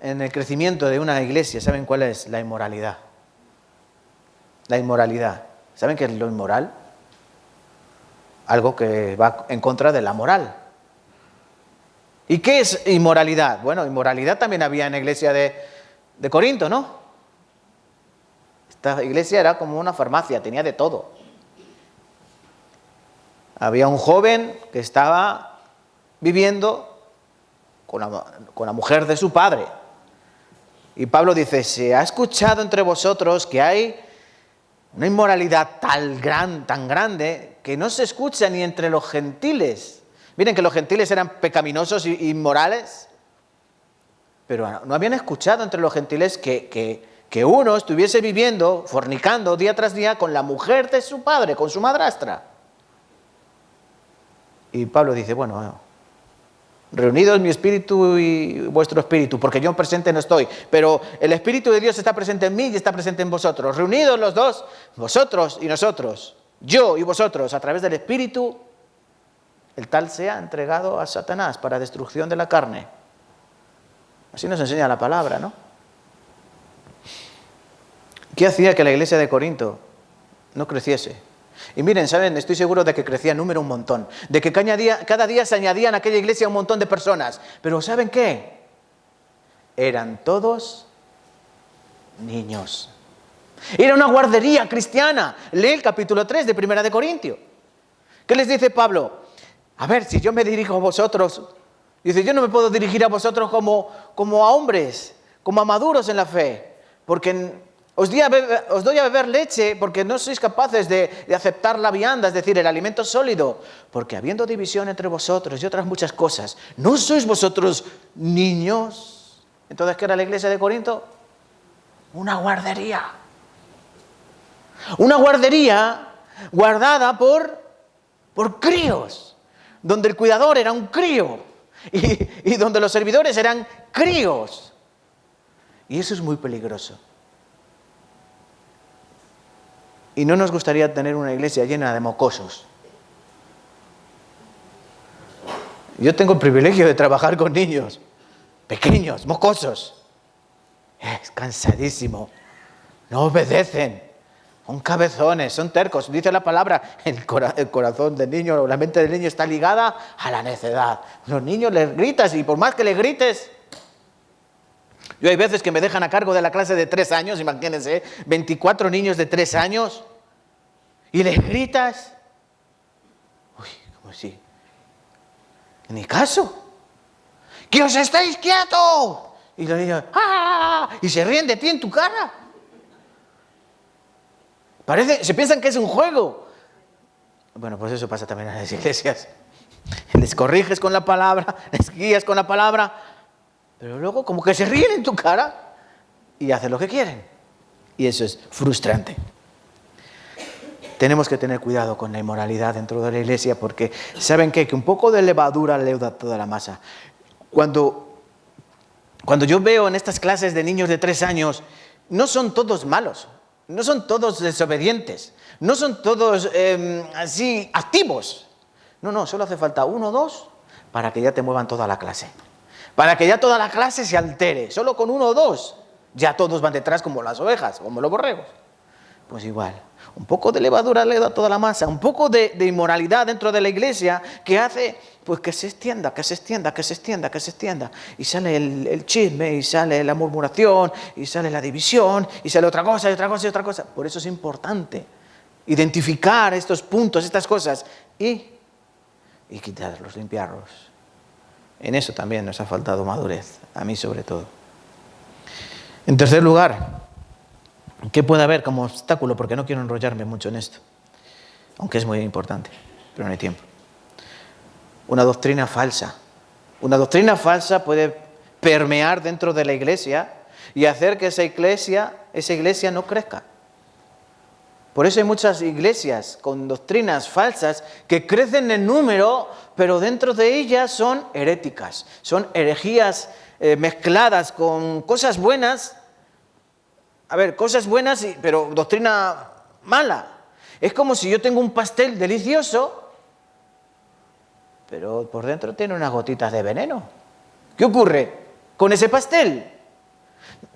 en el crecimiento de una iglesia, ¿saben cuál es? La inmoralidad. La inmoralidad. ¿Saben qué es lo inmoral? Algo que va en contra de la moral. ¿Y qué es inmoralidad? Bueno, inmoralidad también había en la iglesia de Corinto, ¿no? Esta iglesia era como una farmacia, tenía de todo. Había un joven que estaba viviendo con la mujer de su padre. Y Pablo dice, se ha escuchado entre vosotros que hay una inmoralidad tan grande que no se escucha ni entre los gentiles. Miren que los gentiles eran pecaminosos e inmorales, pero no habían escuchado entre los gentiles que uno estuviese viviendo, fornicando día tras día con la mujer de su padre, con su madrastra. Y Pablo dice, bueno, reunidos mi espíritu y vuestro espíritu, porque yo presente no estoy, pero el Espíritu de Dios está presente en mí y está presente en vosotros. Reunidos los dos, vosotros y nosotros, yo y vosotros, a través del Espíritu, el tal sea entregado a Satanás para destrucción de la carne. Así nos enseña la palabra, ¿no? ¿Qué hacía que la iglesia de Corinto no creciese? Y miren, ¿saben? Estoy seguro de que crecía en número un montón, de que cada día se añadían a aquella iglesia un montón de personas. Pero ¿saben qué? Eran todos niños. Era una guardería cristiana. Lee el capítulo 3 de Primera de Corintios. ¿Qué les dice Pablo? A ver, si yo me dirijo a vosotros, dice, yo no me puedo dirigir a vosotros como a hombres, como a maduros en la fe, porque os doy a beber leche porque no sois capaces de aceptar la vianda, es decir, el alimento sólido, porque habiendo división entre vosotros y otras muchas cosas, ¿no sois vosotros niños? Entonces, ¿qué era la iglesia de Corinto? Una guardería. Una guardería guardada por críos, donde el cuidador era un crío y donde los servidores eran críos. Y eso es muy peligroso. Y no nos gustaría tener una iglesia llena de mocosos. Yo tengo el privilegio de trabajar con niños pequeños, mocosos. Es cansadísimo. No obedecen. Son cabezones, son tercos. Dice la palabra, el corazón del niño, la mente del niño está ligada a la necedad. Los niños les gritas y por más que les grites... Yo hay veces que me dejan a cargo de la clase de 3 años, imagínense, 24 niños de 3 años, y les gritas. Uy, como si... Ni caso. ¡Que os estéis quietos! Y los niños, ¡ah! Y se ríen de ti en tu cara. Se piensan que es un juego. Bueno, pues eso pasa también en las iglesias. Les corriges con la palabra, les guías con la palabra, pero luego como que se ríen en tu cara y hacen lo que quieren. Y eso es frustrante. Tenemos que tener cuidado con la inmoralidad dentro de la iglesia porque, ¿saben qué? Que un poco de levadura leuda toda la masa. Cuando yo veo en estas clases de niños de 3 años, no son todos malos, no son todos desobedientes, no son todos así activos. No, solo hace falta 1 o 2 para que ya te muevan toda la clase. Para que ya toda la clase se altere. Solo con 1 o 2 ya todos van detrás como las ovejas, como los borregos. Pues igual, un poco de levadura le da toda la masa, un poco de inmoralidad dentro de la iglesia que hace pues que se extienda. Y sale el chisme, y sale la murmuración, y sale la división, y sale otra cosa, y otra cosa, y otra cosa. Por eso es importante identificar estos puntos, estas cosas, y quitarlos, limpiarlos. En eso también nos ha faltado madurez, a mí sobre todo. En tercer lugar, ¿qué puede haber como obstáculo? Porque no quiero enrollarme mucho en esto, aunque es muy importante, pero no hay tiempo. Una doctrina falsa. Una doctrina falsa puede permear dentro de la iglesia y hacer que esa iglesia no crezca. Por eso hay muchas iglesias con doctrinas falsas que crecen en número, pero dentro de ellas son heréticas, son herejías mezcladas con cosas buenas. A ver, cosas buenas, pero doctrina mala. Es como si yo tengo un pastel delicioso, pero por dentro tiene unas gotitas de veneno. ¿Qué ocurre con ese pastel?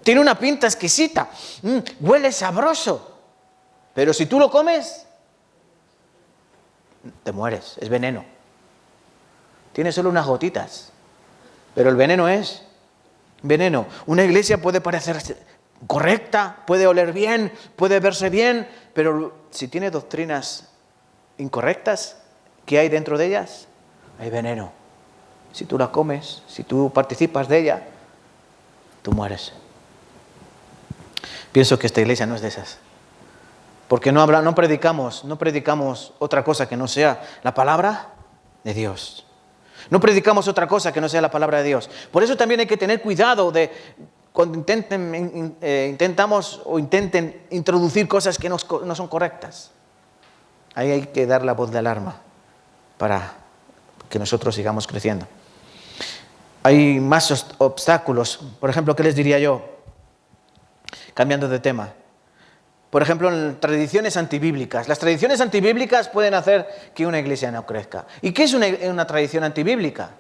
Tiene una pinta exquisita, huele sabroso, pero si tú lo comes, te mueres, es veneno. Tiene solo unas gotitas, pero el veneno es veneno. Una iglesia puede parecer correcta, puede oler bien, puede verse bien, pero si tiene doctrinas incorrectas, ¿qué hay dentro de ellas? Hay veneno. Si tú la comes, si tú participas de ella, tú mueres. Pienso que esta iglesia no es de esas. Porque no predicamos otra cosa que no sea la palabra de Dios. No predicamos otra cosa que no sea la palabra de Dios. Por eso también hay que tener cuidado de cuando intenten introducir cosas que no son correctas. Ahí hay que dar la voz de alarma para que nosotros sigamos creciendo. Hay más obstáculos. Por ejemplo, ¿qué les diría yo? Cambiando de tema. Por ejemplo, en tradiciones antibíblicas. Las tradiciones antibíblicas pueden hacer que una iglesia no crezca. ¿Y qué es una tradición antibíblica?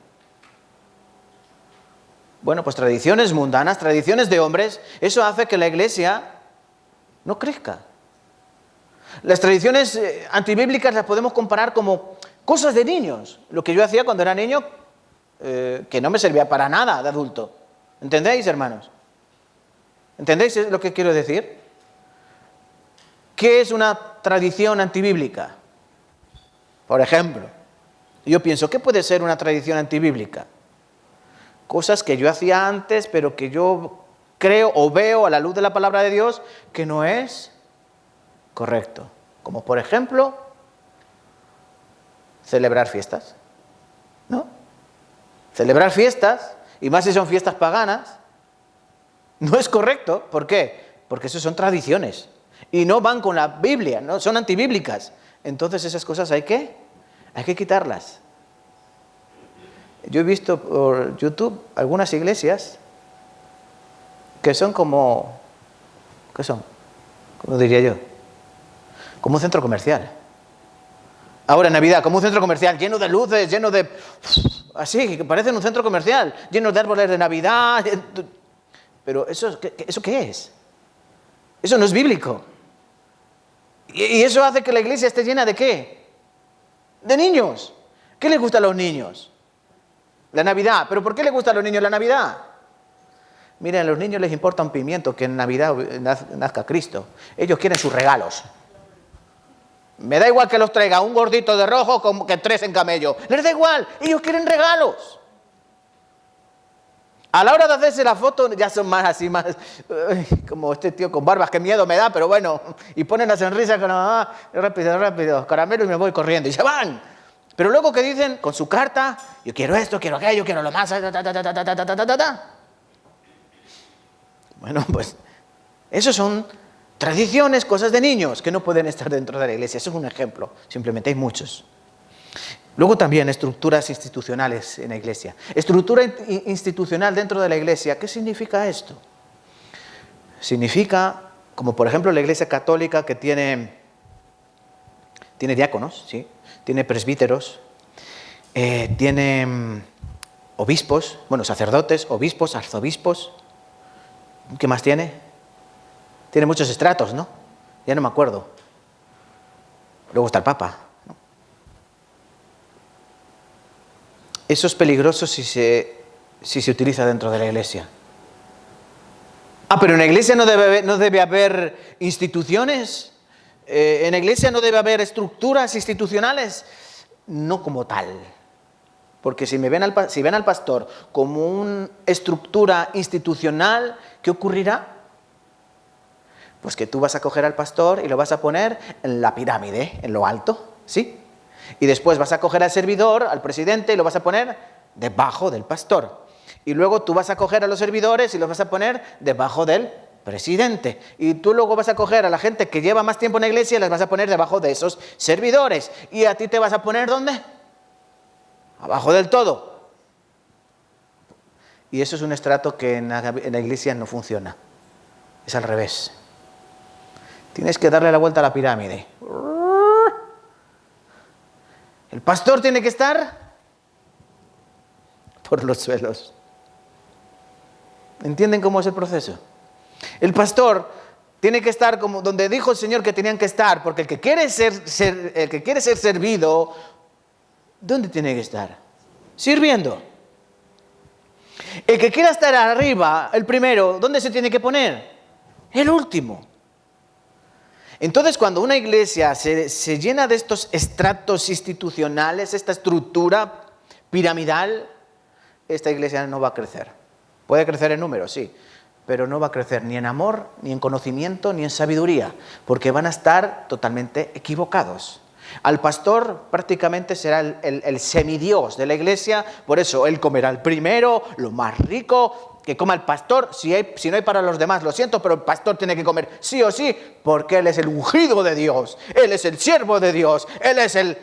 Bueno, pues tradiciones mundanas, tradiciones de hombres, eso hace que la iglesia no crezca. Las tradiciones antibíblicas las podemos comparar como cosas de niños. Lo que yo hacía cuando era niño, que no me servía para nada de adulto. ¿Entendéis, hermanos? ¿Entendéis lo que quiero decir? ¿Qué es una tradición antibíblica? Por ejemplo, yo pienso, ¿qué puede ser una tradición antibíblica? Cosas que yo hacía antes, pero que yo creo o veo a la luz de la palabra de Dios que no es correcto. Como por ejemplo, celebrar fiestas. ¿No? Celebrar fiestas, y más si son fiestas paganas, no es correcto. ¿Por qué? Porque eso son tradiciones. Y no van con la Biblia, ¿no? Son antibíblicas. Entonces esas cosas hay que quitarlas. Yo he visto por YouTube algunas iglesias que son como... ¿Qué son? ¿Cómo diría yo? Como un centro comercial. Ahora en Navidad, como un centro comercial, lleno de luces, lleno de... Así, que parecen un centro comercial, lleno de árboles de Navidad. Pero ¿eso qué es? Eso no es bíblico. Y eso hace que la iglesia esté llena ¿de qué? De niños. ¿Qué les gusta a los niños? La Navidad. ¿Pero por qué les gusta a los niños la Navidad? Miren, a los niños les importa un pimiento que en Navidad nazca Cristo. Ellos quieren sus regalos. Me da igual que los traiga un gordito de rojo como que 3 en camello. Les da igual. Ellos quieren regalos. A la hora de hacerse la foto ya son más así, más como este tío con barbas, qué miedo me da, pero bueno. Y ponen la sonrisa con la mamá, rápido, caramelo y me voy corriendo. Y se van. Pero luego que dicen, con su carta, yo quiero esto, quiero aquello, quiero lo más, Bueno, pues, esos son tradiciones, cosas de niños que no pueden estar dentro de la iglesia. Eso es un ejemplo, simplemente hay muchos. Luego también estructuras institucionales en la iglesia. Estructura institucional dentro de la iglesia, ¿qué significa esto? Significa, como por ejemplo la iglesia católica que tiene diáconos, ¿sí? Tiene presbíteros, tiene obispos, sacerdotes, obispos, arzobispos. ¿Qué más tiene? Tiene muchos estratos, ¿no? Ya no me acuerdo. Luego está el Papa, ¿no? Eso es peligroso si se utiliza dentro de la iglesia. Pero en la iglesia no debe haber instituciones. En la iglesia no debe haber estructuras institucionales. No como tal. Porque si ven al pastor como una estructura institucional, ¿qué ocurrirá? Pues que tú vas a coger al pastor y lo vas a poner en la pirámide, en lo alto, ¿sí? Y después vas a coger al servidor, al presidente, y lo vas a poner debajo del pastor. Y luego tú vas a coger a los servidores y los vas a poner debajo del presidente. Y tú luego vas a coger a la gente que lleva más tiempo en la iglesia y las vas a poner debajo de esos servidores. ¿Y a ti te vas a poner dónde? Abajo del todo. Y eso es un estrato que en la iglesia no funciona. Es al revés. Tienes que darle la vuelta a la pirámide. El pastor tiene que estar por los suelos. ¿Entienden cómo es el proceso? El pastor tiene que estar como donde dijo el Señor que tenían que estar, porque el que quiere ser servido, ¿dónde tiene que estar? Sirviendo. El que quiera estar arriba, el primero, ¿dónde se tiene que poner? El último. Entonces, cuando una iglesia se llena de estos estratos institucionales, esta estructura piramidal, esta iglesia no va a crecer. Puede crecer en número, sí, pero no va a crecer ni en amor, ni en conocimiento, ni en sabiduría, porque van a estar totalmente equivocados. Al pastor prácticamente será el semidios de la iglesia, por eso él comerá el primero, lo más rico, que coma el pastor. Si no hay para los demás, lo siento, pero el pastor tiene que comer sí o sí, porque él es el ungido de Dios, él es el siervo de Dios, él es el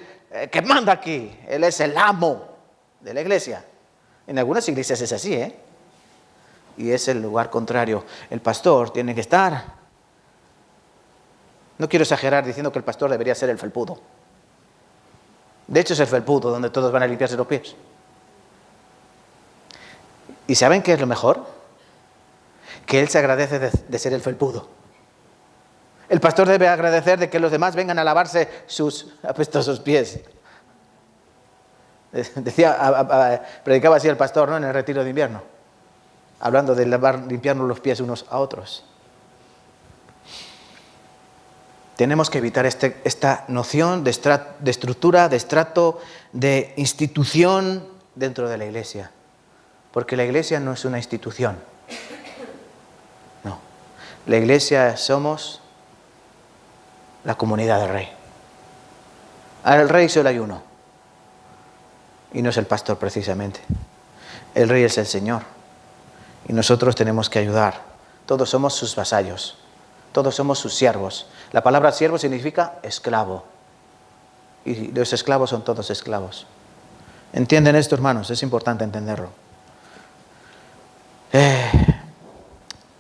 que manda aquí, él es el amo de la iglesia. En algunas iglesias es así, y es el lugar contrario. El pastor tiene que estar. No quiero exagerar diciendo que el pastor debería ser el felpudo. De hecho es el felpudo donde todos van a limpiarse los pies. ¿Y saben qué es lo mejor? Que él se agradece de ser el felpudo. El pastor debe agradecer de que los demás vengan a lavarse sus apestosos pies. Predicaba así el pastor, ¿no?, en el retiro de invierno, hablando de limpiarnos los pies unos a otros. Tenemos que evitar esta noción de estructura, de estrato, de institución dentro de la iglesia. Porque la iglesia no es una institución. No. La iglesia somos la comunidad del Rey. Al Rey solo hay uno. Y no es el pastor precisamente. El Rey es el Señor. Y nosotros tenemos que ayudar. Todos somos sus vasallos. Todos somos sus siervos. La palabra siervo significa esclavo. Y los esclavos son todos esclavos. ¿Entienden esto, hermanos? Es importante entenderlo.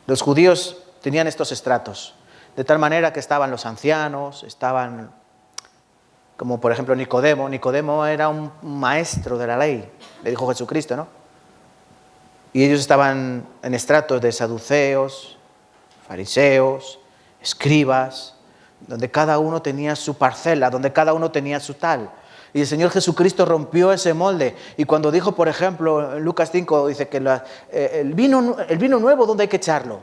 Los judíos tenían estos estratos. De tal manera que estaban los ancianos, estaban como por ejemplo Nicodemo. Nicodemo era un maestro de la ley, le dijo Jesucristo, ¿no? Y ellos estaban en estratos de saduceos, fariseos, escribas, donde cada uno tenía su parcela, donde cada uno tenía su tal. Y el Señor Jesucristo rompió ese molde. Y cuando dijo, por ejemplo, en Lucas 5, dice que el vino nuevo, ¿dónde hay que echarlo?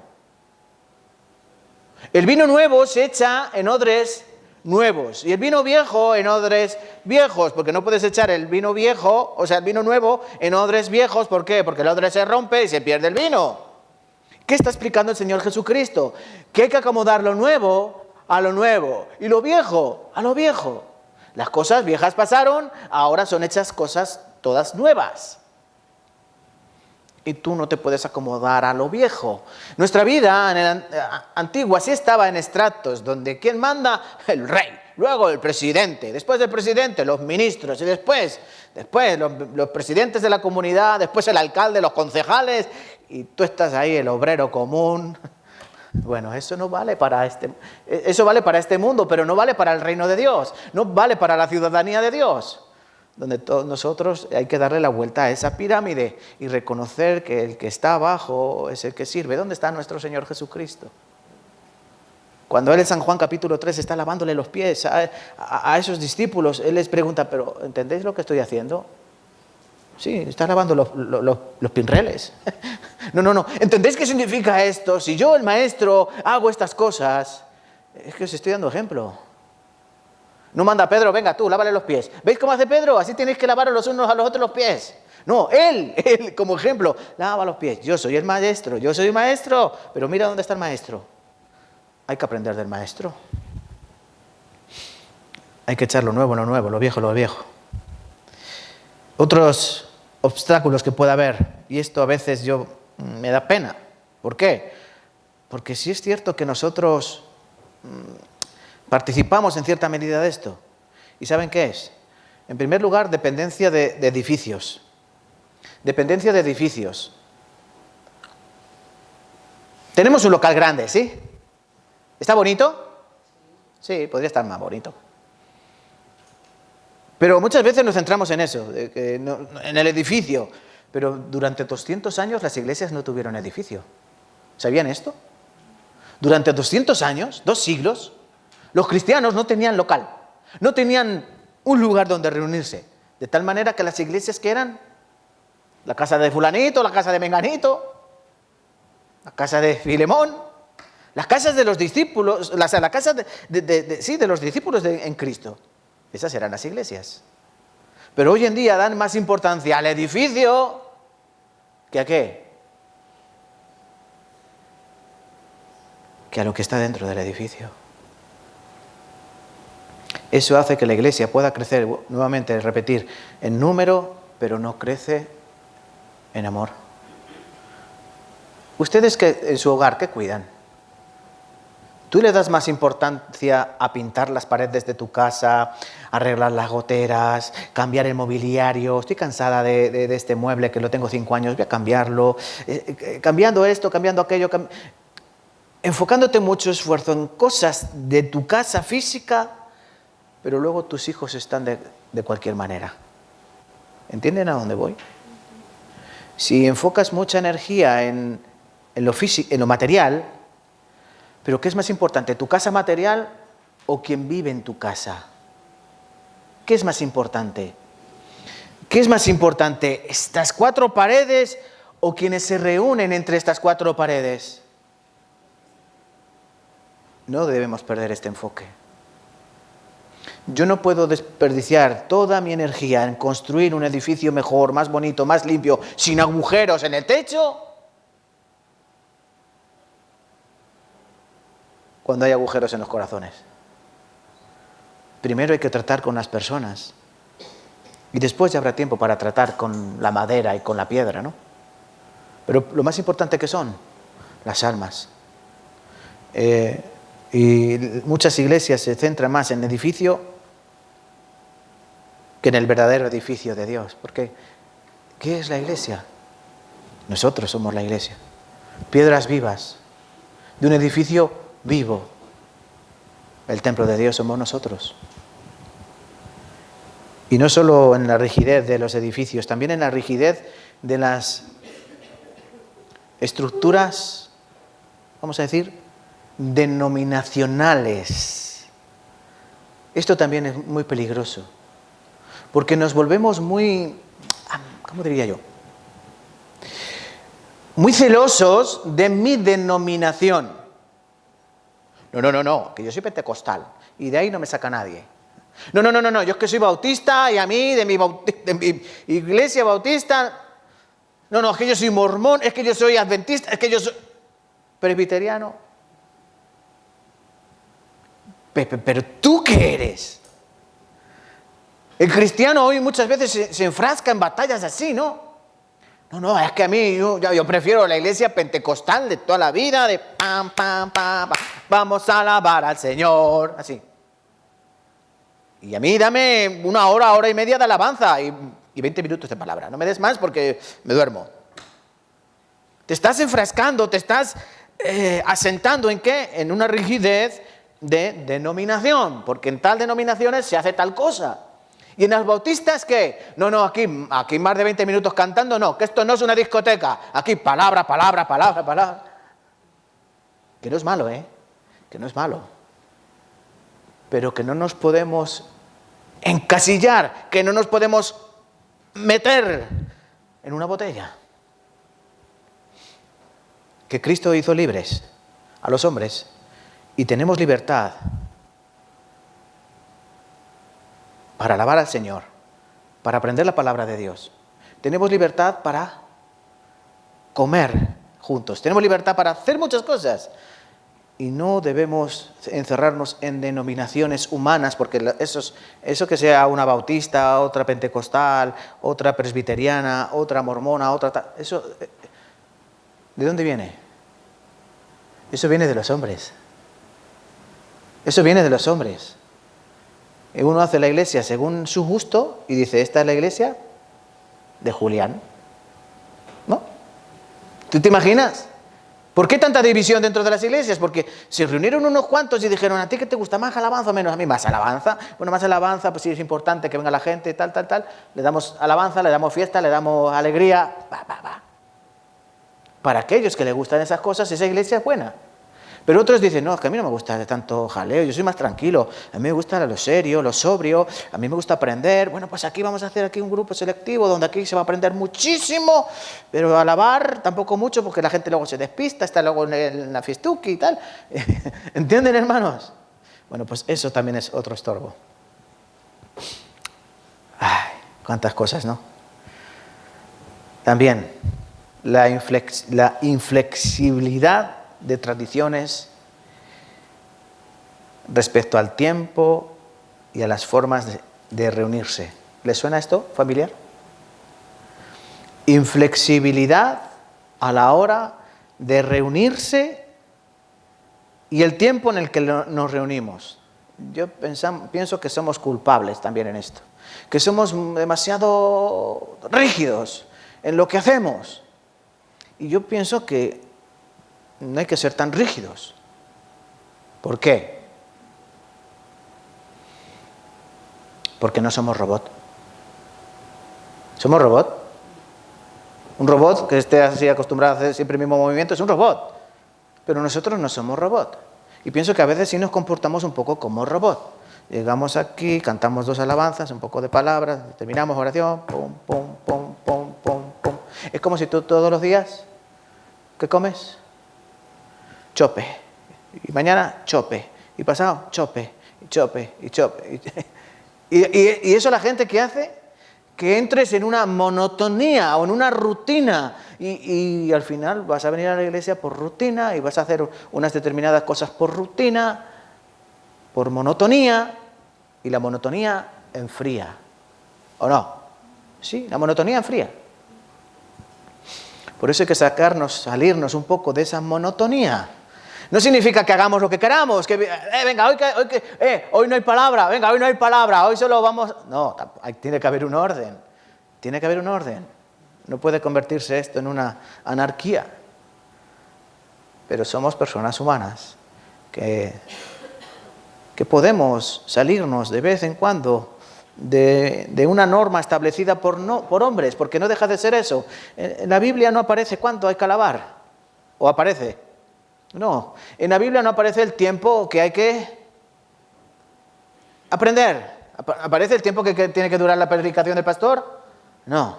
El vino nuevo se echa en odres nuevos y el vino viejo en odres viejos, porque no puedes echar el vino viejo, o sea, el vino nuevo en odres viejos. ¿Por qué? Porque el odre se rompe y se pierde el vino. ¿Qué está explicando el Señor Jesucristo? Que hay que acomodar lo nuevo a lo nuevo y lo viejo a lo viejo. Las cosas viejas pasaron, ahora son hechas cosas todas nuevas. Y tú no te puedes acomodar a lo viejo. Nuestra vida antigua sí estaba en estratos, donde ¿quién manda? El rey, luego el presidente, después del presidente los ministros, y después los presidentes de la comunidad, después el alcalde, los concejales, y tú estás ahí, el obrero común. Bueno, eso vale para este mundo, pero no vale para el reino de Dios, no vale para la ciudadanía de Dios, donde todos nosotros hay que darle la vuelta a esa pirámide y reconocer que el que está abajo es el que sirve. ¿Dónde está nuestro Señor Jesucristo? Cuando Él en San Juan capítulo 3 está lavándole los pies a esos discípulos, Él les pregunta, ¿pero entendéis lo que estoy haciendo? Sí, está lavando los pinreles. No. ¿Entendéis qué significa esto? Si yo, el maestro, hago estas cosas, es que os estoy dando ejemplo. No manda a Pedro, venga tú, lávale los pies. ¿Veis cómo hace Pedro? Así tenéis que lavar los unos a los otros los pies. No, él como ejemplo, lava los pies. Yo soy el maestro, pero mira dónde está el maestro. Hay que aprender del maestro. Hay que echar lo nuevo, lo viejo, lo viejo. Otros obstáculos que pueda haber, y esto a veces me da pena. ¿Por qué? Porque sí es cierto que nosotros participamos en cierta medida de esto. ¿Y saben qué es? En primer lugar, dependencia de edificios. Dependencia de edificios. Tenemos un local grande, ¿sí? ¿Está bonito? Sí, podría estar más bonito. Pero muchas veces nos centramos en eso, en el edificio. Pero durante 200 años las iglesias no tuvieron edificio. ¿Sabían esto? Durante 200 años, 2 siglos, los cristianos no tenían local, no tenían un lugar donde reunirse. De tal manera que las iglesias que eran la casa de fulanito, la casa de menganito, la casa de Filemón, las casas de los discípulos, la casa de los discípulos en Cristo. Esas eran las iglesias. Pero hoy en día dan más importancia al edificio que a qué. Que a lo que está dentro del edificio. Eso hace que la iglesia pueda crecer, nuevamente repetir, en número, pero no crece en amor. Ustedes que en su hogar, ¿qué cuidan? ¿Tú le das más importancia a pintar las paredes de tu casa, arreglar las goteras, cambiar el mobiliario? Estoy cansada de este mueble que lo tengo 5 años, voy a cambiarlo. Cambiando esto, cambiando aquello. Enfocándote mucho esfuerzo en cosas de tu casa física, pero luego tus hijos están de cualquier manera. ¿Entienden a dónde voy? Si enfocas mucha energía en lo físico, en lo material, pero ¿qué es más importante, tu casa material o quien vive en tu casa? ¿Qué es más importante? ¿Qué es más importante, estas 4 paredes o quienes se reúnen entre estas 4 paredes? No debemos perder este enfoque. Yo no puedo desperdiciar toda mi energía en construir un edificio mejor, más bonito, más limpio, sin agujeros en el techo, cuando hay agujeros en los corazones. Primero hay que tratar con las personas y después ya habrá tiempo para tratar con la madera y con la piedra, ¿no? Pero lo más importante que son las almas. Y muchas iglesias se centran más en el edificio que en el verdadero edificio de Dios. Porque, ¿qué es la iglesia? Nosotros somos la iglesia. Piedras vivas de un edificio vivo. El templo de Dios somos nosotros. Y no solo en la rigidez de los edificios, también en la rigidez de las estructuras, vamos a decir, denominacionales. Esto también es muy peligroso, porque nos volvemos muy, ¿cómo diría yo? Muy celosos de mi denominación. No, que yo soy pentecostal y de ahí no me saca nadie. No, yo es que soy bautista y a mí, de mi iglesia bautista, es que yo soy mormón, es que yo soy adventista, es que yo soy presbiteriano. Pero ¿tú qué eres? El cristiano hoy muchas veces se enfrasca en batallas así, ¿no? No, es que a mí yo prefiero la iglesia pentecostal de toda la vida, de pam, vamos a alabar al Señor, así. Y a mí dame 1 hora, 1 hora y media de alabanza y 20 minutos de palabra. No me des más porque me duermo. Te estás enfrascando, te estás asentando ¿en qué? En una rigidez de denominación, porque en tal denominaciones se hace tal cosa. ¿Y en las bautistas qué? No, aquí más de 20 minutos cantando, no, que esto no es una discoteca. Aquí palabra. Que no es malo, que no es malo. Pero que no nos podemos encasillar, que no nos podemos meter en una botella. Que Cristo hizo libres a los hombres y tenemos libertad para alabar al Señor, para aprender la palabra de Dios. Tenemos libertad para comer juntos, tenemos libertad para hacer muchas cosas. Y no debemos encerrarnos en denominaciones humanas, porque eso que sea una bautista, otra pentecostal, otra presbiteriana, otra mormona, eso, ¿de dónde viene? Eso viene de los hombres. Eso viene de los hombres. Uno hace la iglesia según su gusto y dice, esta es la iglesia de Julián. ¿No? ¿Tú te imaginas ¿Por qué tanta división dentro de las iglesias? Porque se reunieron unos cuantos y dijeron, ¿a ti qué te gusta? ¿Más alabanza o menos? A mí más alabanza. Bueno, más alabanza, pues sí, es importante que venga la gente, tal. Le damos alabanza, le damos fiesta, le damos alegría. Para aquellos que les gustan esas cosas, esa iglesia es buena. Pero otros dicen, no, es que a mí no me gusta de tanto jaleo, yo soy más tranquilo, a mí me gusta lo serio, lo sobrio, a mí me gusta aprender. Bueno, pues aquí vamos a hacer aquí un grupo selectivo donde aquí se va a aprender muchísimo, pero alabar tampoco mucho porque la gente luego se despista, está luego en la fiestuki y tal. ¿Entienden, hermanos? Bueno, pues eso también es otro estorbo. Ay, cuántas cosas, ¿no? También la inflexibilidad de tradiciones respecto al tiempo y a las formas de reunirse. ¿Les suena esto familiar? Inflexibilidad a la hora de reunirse y el tiempo en el que nos reunimos. Yo pienso que somos culpables también en esto, que somos demasiado rígidos en lo que hacemos. Y yo pienso que no hay que ser tan rígidos. ¿Por qué? Porque no somos robot. ¿Somos robot? Un robot que esté así acostumbrado a hacer siempre el mismo movimiento es un robot. Pero nosotros no somos robot. Y pienso que a veces sí nos comportamos un poco como robot. Llegamos aquí, cantamos 2 alabanzas, un poco de palabras, terminamos oración, pum, pum, pum, pum, pum, pum. Es como si tú todos los días, ¿qué comes? Chope, y mañana chope, y pasado chope, y chope, y chope. Y eso la gente que hace, que entres en una monotonía o en una rutina, y al final vas a venir a la iglesia por rutina, y vas a hacer unas determinadas cosas por rutina, por monotonía, y la monotonía enfría, ¿o no? Sí, la monotonía enfría. Por eso hay que salirnos un poco de esa monotonía. No significa que hagamos lo que queramos, que venga, hoy no hay palabra, venga, hoy no hay palabra, hoy solo vamos... No, tiene que haber un orden, tiene que haber un orden. No puede convertirse esto en una anarquía. Pero somos personas humanas que podemos salirnos de vez en cuando de una norma establecida por hombres, porque no deja de ser eso. En la Biblia no aparece cuánto hay que alabar, ¿o aparece? No, en la Biblia no aparece el tiempo que hay que aprender. ¿Aparece el tiempo que tiene que durar la predicación del pastor? No.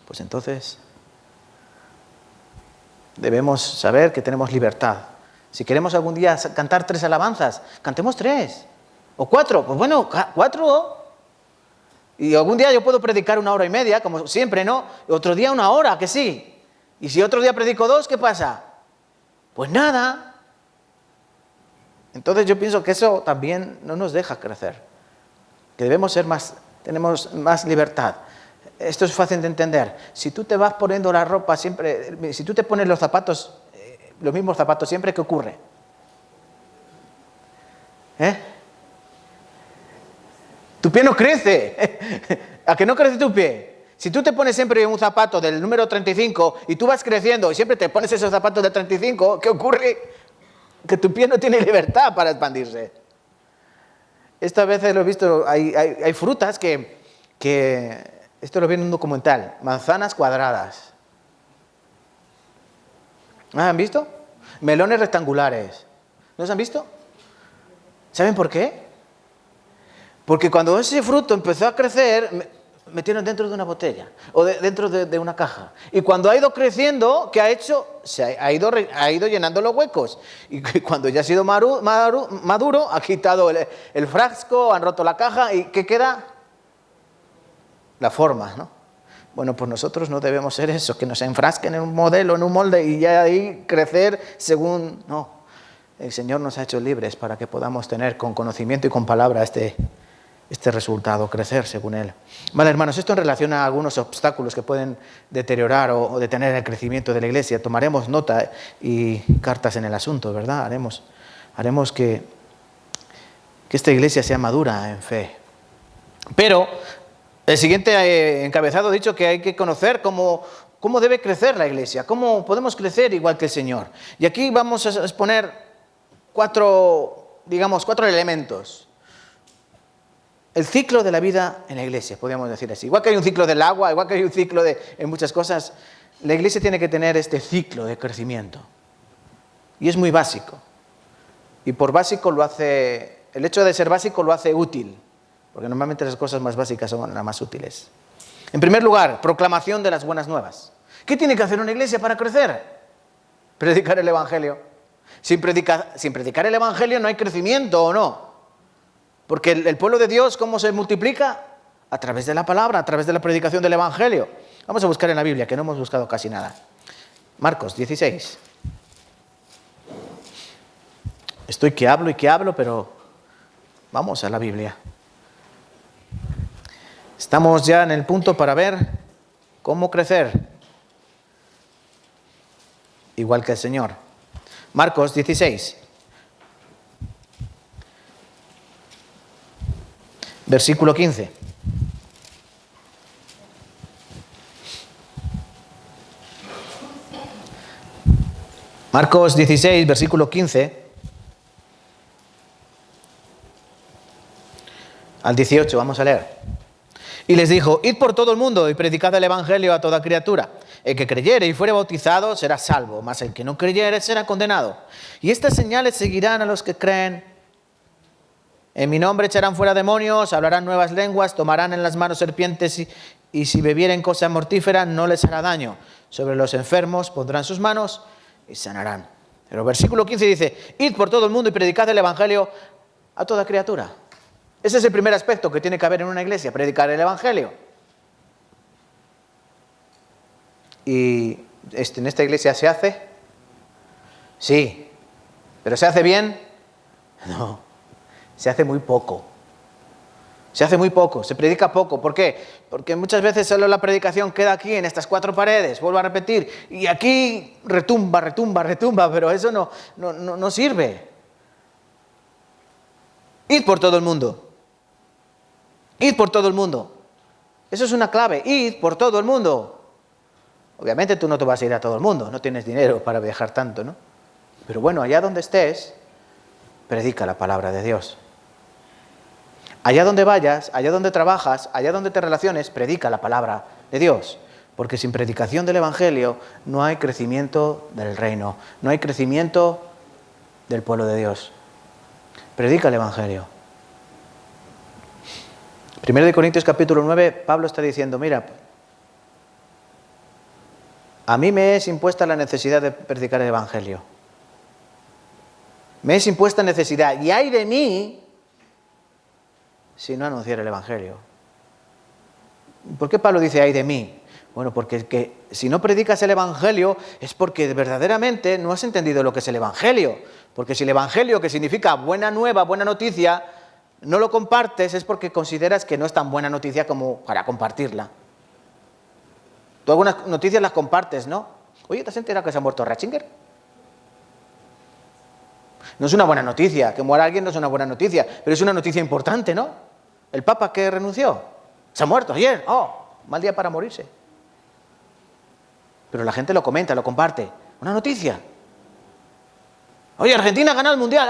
Pues entonces debemos saber que tenemos libertad. Si queremos algún día cantar 3 alabanzas, cantemos 3 o 4. Pues bueno, 4. Y algún día yo puedo predicar 1 hora y media, como siempre, ¿no? Y otro día 1 hora, que sí. Y si otro día predico 2, ¿qué pasa? Pues nada. Entonces yo pienso que eso también no nos deja crecer. Que tenemos más libertad. Esto es fácil de entender. Si tú te vas poniendo la ropa siempre, si tú te pones los zapatos, los mismos zapatos siempre, ¿qué ocurre? Tu pie no crece. ¿A que no crece tu pie? Si tú te pones siempre un zapato del número 35 y tú vas creciendo y siempre te pones esos zapatos del 35, ¿qué ocurre? Que tu pie no tiene libertad para expandirse. Esta vez lo he visto, hay frutas que esto lo vi en un documental, manzanas cuadradas. ¿No han visto? Melones rectangulares. ¿No los han visto? ¿Saben por qué? Porque cuando ese fruto empezó a crecer, metieron dentro de una botella o dentro de una caja. Y cuando ha ido creciendo, ¿qué ha hecho? Ha ido llenando los huecos. Y cuando ya ha sido maduro, ha quitado el frasco, han roto la caja y ¿qué queda? La forma, ¿no? Bueno, pues nosotros no debemos ser eso, que nos enfrasquen en un modelo, en un molde y ya ahí crecer según... No, el Señor nos ha hecho libres para que podamos tener con conocimiento y con palabra este resultado, crecer según Él. Vale, hermanos, esto en relación a algunos obstáculos que pueden deteriorar o detener el crecimiento de la Iglesia. Tomaremos nota y cartas en el asunto, ¿verdad? Haremos que esta Iglesia sea madura en fe. Pero el siguiente encabezado ha dicho que hay que conocer cómo cómo debe crecer la iglesia, cómo podemos crecer igual que el Señor. Y aquí vamos a exponer cuatro elementos. El ciclo de la vida en la iglesia, podríamos decir así. Igual que hay un ciclo del agua, igual que hay un ciclo en muchas cosas, la iglesia tiene que tener este ciclo de crecimiento. Y es muy básico. Y por básico el hecho de ser básico lo hace útil, porque normalmente las cosas más básicas son las más útiles. En primer lugar, proclamación de las buenas nuevas. ¿Qué tiene que hacer una iglesia para crecer? Predicar el Evangelio. Sin predicar el Evangelio no hay crecimiento, ¿o no? Porque el pueblo de Dios, ¿cómo se multiplica? A través de la palabra, a través de la predicación del Evangelio. Vamos a buscar en la Biblia, que no hemos buscado casi nada. Marcos 16. Estoy que hablo, pero vamos a la Biblia. Estamos ya en el punto para ver cómo crecer, igual que el Señor. Marcos 16, versículo 15. Marcos 16, versículo 15 al 18, vamos a leer. Y les dijo: id por todo el mundo y predicad el Evangelio a toda criatura. El que creyere y fuere bautizado será salvo, mas el que no creyere será condenado. Y estas señales seguirán a los que creen. En mi nombre echarán fuera demonios, hablarán nuevas lenguas, tomarán en las manos serpientes y si bebieren cosa mortífera no les hará daño. Sobre los enfermos pondrán sus manos y sanarán. Pero el versículo 15 dice: id por todo el mundo y predicad el Evangelio a toda criatura. Ese es el primer aspecto que tiene que haber en una iglesia, predicar el Evangelio. ¿Y en esta iglesia se hace? Sí. ¿Pero se hace bien? No. Se hace muy poco. Se hace muy poco, se predica poco. ¿Por qué? Porque muchas veces solo la predicación queda aquí, en estas cuatro paredes, vuelvo a repetir, y aquí retumba, pero eso no sirve. Id por todo el mundo. Id por todo el mundo. Eso es una clave, id por todo el mundo. Obviamente tú no te vas a ir a todo el mundo, no tienes dinero para viajar tanto, ¿no? Pero bueno, allá donde estés, predica la palabra de Dios. Allá donde vayas, allá donde trabajas, allá donde te relaciones, predica la palabra de Dios. Porque sin predicación del Evangelio no hay crecimiento del reino, no hay crecimiento del pueblo de Dios. Predica el Evangelio. 1 Corintios capítulo 9, Pablo está diciendo: mira, a mí me es impuesta la necesidad de predicar el Evangelio. Me es impuesta necesidad, y ay de mí si no anunciara el Evangelio. ¿Por qué Pablo dice ay de mí? Bueno, porque si no predicas el Evangelio es porque verdaderamente no has entendido lo que es el Evangelio. Porque si el Evangelio, que significa buena nueva, buena noticia, no lo compartes, es porque consideras que no es tan buena noticia como para compartirla. Tú algunas noticias las compartes, ¿no? Oye, ¿te has enterado que se ha muerto Ratzinger? No es una buena noticia, que muera alguien no es una buena noticia, pero es una noticia importante, ¿no? El Papa que renunció, se ha muerto ayer, mal día para morirse. Pero la gente lo comenta, lo comparte, una noticia. Oye, Argentina ha ganado el Mundial,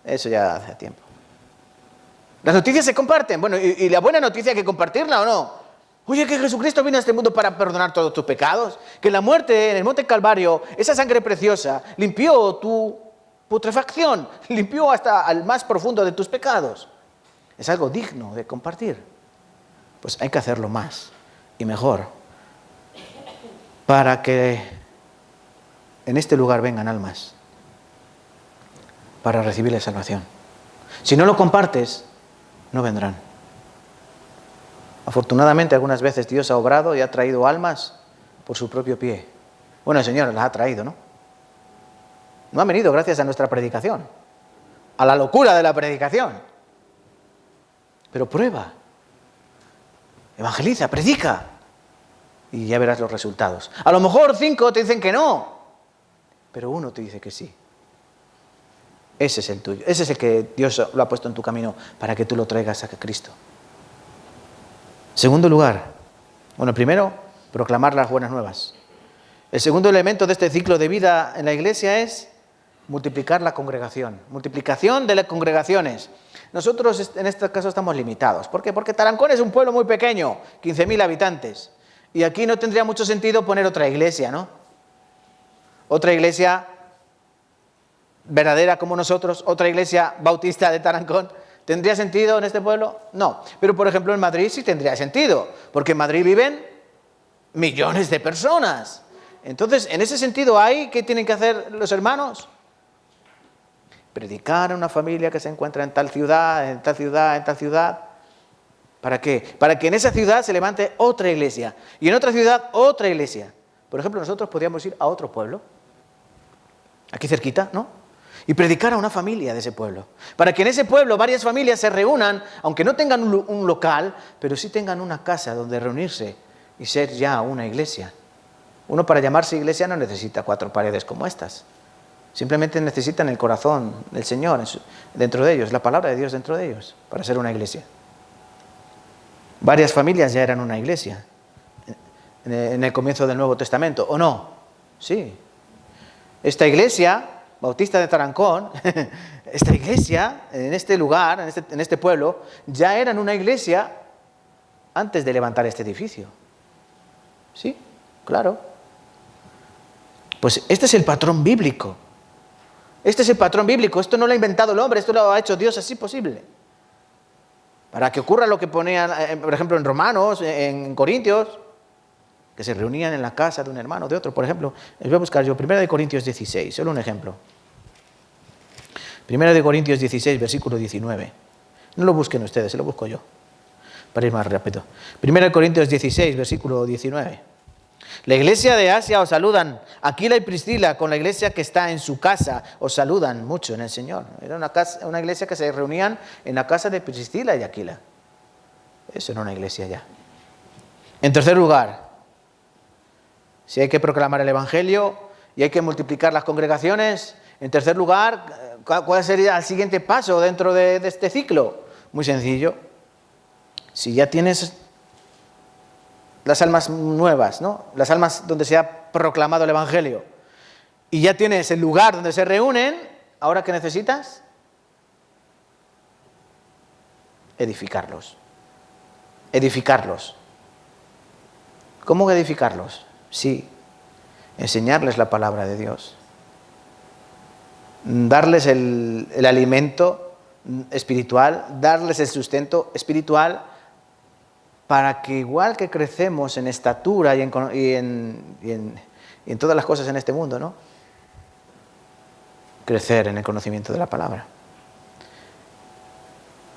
Eso ya hace tiempo. Las noticias se comparten, bueno, y la buena noticia hay que compartirla, ¿o no? Oye, que Jesucristo vino a este mundo para perdonar todos tus pecados, que la muerte en el Monte Calvario, esa sangre preciosa, limpió tu putrefacción, limpió hasta al más profundo de tus pecados. Es algo digno de compartir. Pues hay que hacerlo más y mejor para que en este lugar vengan almas para recibir la salvación. Si no lo compartes, no vendrán. Afortunadamente, algunas veces Dios ha obrado y ha traído almas por su propio pie. Bueno, el Señor las ha traído, ¿no? No han venido gracias a nuestra predicación, a la locura de la predicación. Pero prueba, evangeliza, predica, y ya verás los resultados. A lo mejor 5 te dicen que no, pero 1 te dice que sí. Ese es el tuyo, ese es el que Dios lo ha puesto en tu camino para que tú lo traigas a Cristo. Segundo lugar, bueno, primero, proclamar las buenas nuevas. El segundo elemento de este ciclo de vida en la iglesia es multiplicar la congregación. Multiplicación de las congregaciones. Nosotros en este caso estamos limitados. ¿Por qué? Porque Tarancón es un pueblo muy pequeño, 15.000 habitantes. Y aquí no tendría mucho sentido poner otra iglesia, ¿no? Otra iglesia verdadera como nosotros, otra iglesia bautista de Tarancón. ¿Tendría sentido en este pueblo? No. Pero por ejemplo en Madrid sí tendría sentido, porque en Madrid viven millones de personas. Entonces, en ese sentido, ¿qué tienen que hacer los hermanos? Predicar a una familia que se encuentra en tal ciudad, en tal ciudad, en tal ciudad. ¿Para qué? Para que en esa ciudad se levante otra iglesia. Y en otra ciudad, otra iglesia. Por ejemplo, nosotros podríamos ir a otro pueblo, aquí cerquita, ¿no? Y predicar a una familia de ese pueblo. Para que en ese pueblo varias familias se reúnan, aunque no tengan un local, pero sí tengan una casa donde reunirse y ser ya una iglesia. Uno para llamarse iglesia no necesita 4 paredes como estas. Simplemente necesitan el corazón del Señor dentro de ellos, la palabra de Dios dentro de ellos, para ser una iglesia. Varias familias ya eran una iglesia en el comienzo del Nuevo Testamento, ¿o no? Sí. Esta iglesia bautista de Tarancón, esta iglesia, en este lugar, en este pueblo, ya eran una iglesia antes de levantar este edificio. Sí, claro. Pues este es el patrón bíblico. Este es el patrón bíblico. Esto no lo ha inventado el hombre, esto lo ha hecho Dios así posible. Para que ocurra lo que ponían, por ejemplo, en Romanos, en Corintios, que se reunían en la casa de un hermano, de otro. Por ejemplo, les voy a buscar yo 1 Corintios 16, solo un ejemplo. 1 Corintios 16, versículo 19. No lo busquen ustedes, se lo busco yo, para ir más rápido. 1 Corintios 16, versículo 19. La iglesia de Asia os saludan. Aquila y Priscila, con la iglesia que está en su casa, os saludan mucho en el Señor. Era una iglesia que se reunían en la casa de Priscila y Aquila. Eso era una iglesia ya. En tercer lugar, si hay que proclamar el Evangelio y hay que multiplicar las congregaciones, en tercer lugar, ¿cuál sería el siguiente paso dentro de este ciclo? Muy sencillo. Si ya tienes las almas nuevas, ¿no? Las almas donde se ha proclamado el Evangelio, y ya tienes el lugar donde se reúnen, ¿ahora qué necesitas? Edificarlos. Edificarlos. ¿Cómo edificarlos? Sí, enseñarles la palabra de Dios. Darles el alimento espiritual, darles el sustento espiritual, para que igual que crecemos en estatura y en todas las cosas en este mundo, ¿no? Crecer en el conocimiento de la palabra.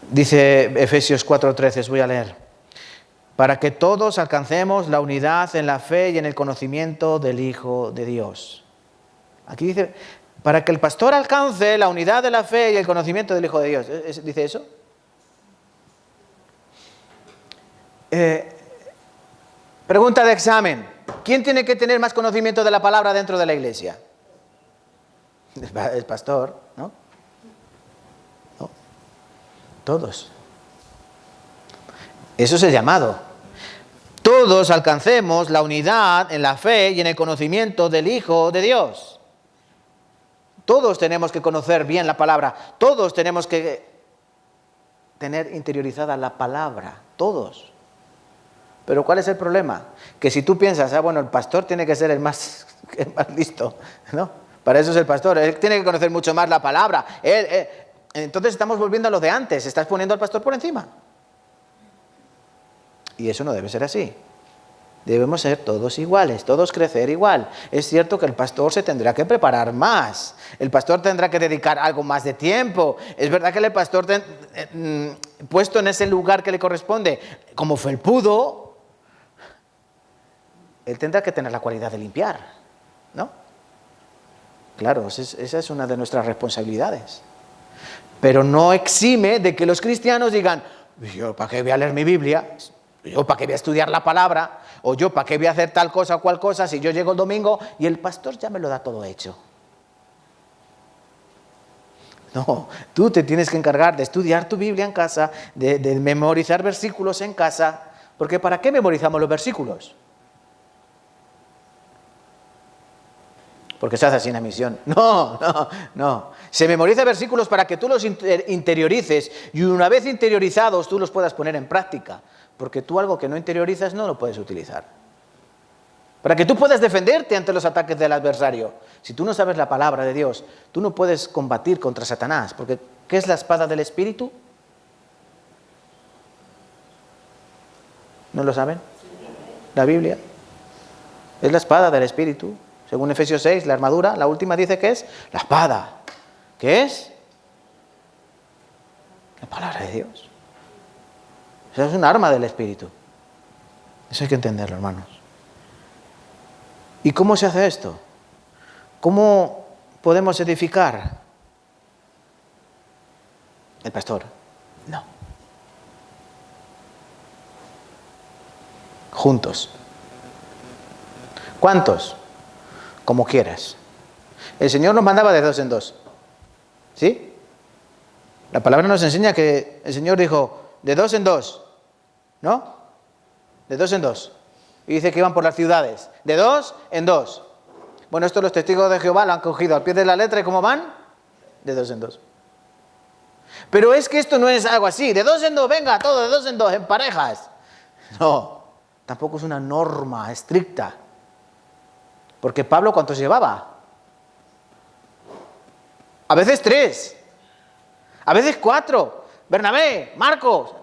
Dice Efesios 4:13, os voy a leer. Para que todos alcancemos la unidad en la fe y en el conocimiento del Hijo de Dios. Aquí dice, para que el pastor alcance la unidad de la fe y el conocimiento del Hijo de Dios. ¿Dice eso? Pregunta de examen. ¿Quién tiene que tener más conocimiento de la palabra dentro de la iglesia? El pastor, ¿no? No. Todos. Eso es el llamado. Todos alcancemos la unidad en la fe y en el conocimiento del Hijo de Dios. Todos tenemos que conocer bien la palabra. Todos tenemos que tener interiorizada la palabra. Todos. Pero ¿cuál es el problema? Que si tú piensas, bueno, el pastor tiene que ser el más listo, ¿no? Para eso es el pastor, él tiene que conocer mucho más la palabra. Entonces estamos volviendo a lo de antes, estás poniendo al pastor por encima. Y eso no debe ser así. Debemos ser todos iguales, todos crecer igual. Es cierto que el pastor se tendrá que preparar más. El pastor tendrá que dedicar algo más de tiempo. Es verdad que el pastor, puesto en ese lugar que le corresponde, como felpudo, él tendrá que tener la cualidad de limpiar, ¿no? Claro, esa es una de nuestras responsabilidades. Pero no exime de que los cristianos digan, yo para qué voy a leer mi Biblia, yo para qué voy a estudiar la palabra, o yo para qué voy a hacer tal cosa o cual cosa si yo llego el domingo y el pastor ya me lo da todo hecho. No, tú te tienes que encargar de estudiar tu Biblia en casa, de memorizar versículos en casa, porque ¿para qué memorizamos los versículos? porque se hace así en la misión. No. Se memoriza versículos para que tú los interiorices y una vez interiorizados tú los puedas poner en práctica. Porque tú algo que no interiorizas no lo puedes utilizar. Para que tú puedas defenderte ante los ataques del adversario. Si tú no sabes la palabra de Dios, tú no puedes combatir contra Satanás. Porque ¿qué es la espada del Espíritu? ¿No lo saben? La Biblia. Es la espada del Espíritu. Según Efesios 6, la armadura, la última dice que es la espada. ¿Qué es? La palabra de Dios. Eso es un arma del Espíritu. Eso hay que entenderlo, hermanos. ¿Y cómo se hace esto? ¿Cómo podemos edificar? ¿El pastor? No. Juntos. ¿Cuántos? Como quieras. El Señor nos mandaba de 2 en 2. ¿Sí? La palabra nos enseña que el Señor dijo, de 2 en 2. ¿No? De 2 en 2. Y dice que iban por las ciudades. De 2 en 2. Bueno, esto los testigos de Jehová lo han cogido al pie de la letra. ¿Y cómo van? De 2 en 2. Pero es que esto no es algo así. De 2 en 2, venga, todo de 2 en 2, en parejas. No. Tampoco es una norma estricta. Porque Pablo, ¿cuántos llevaba? A veces 3. A veces 4. Bernabé, Marcos,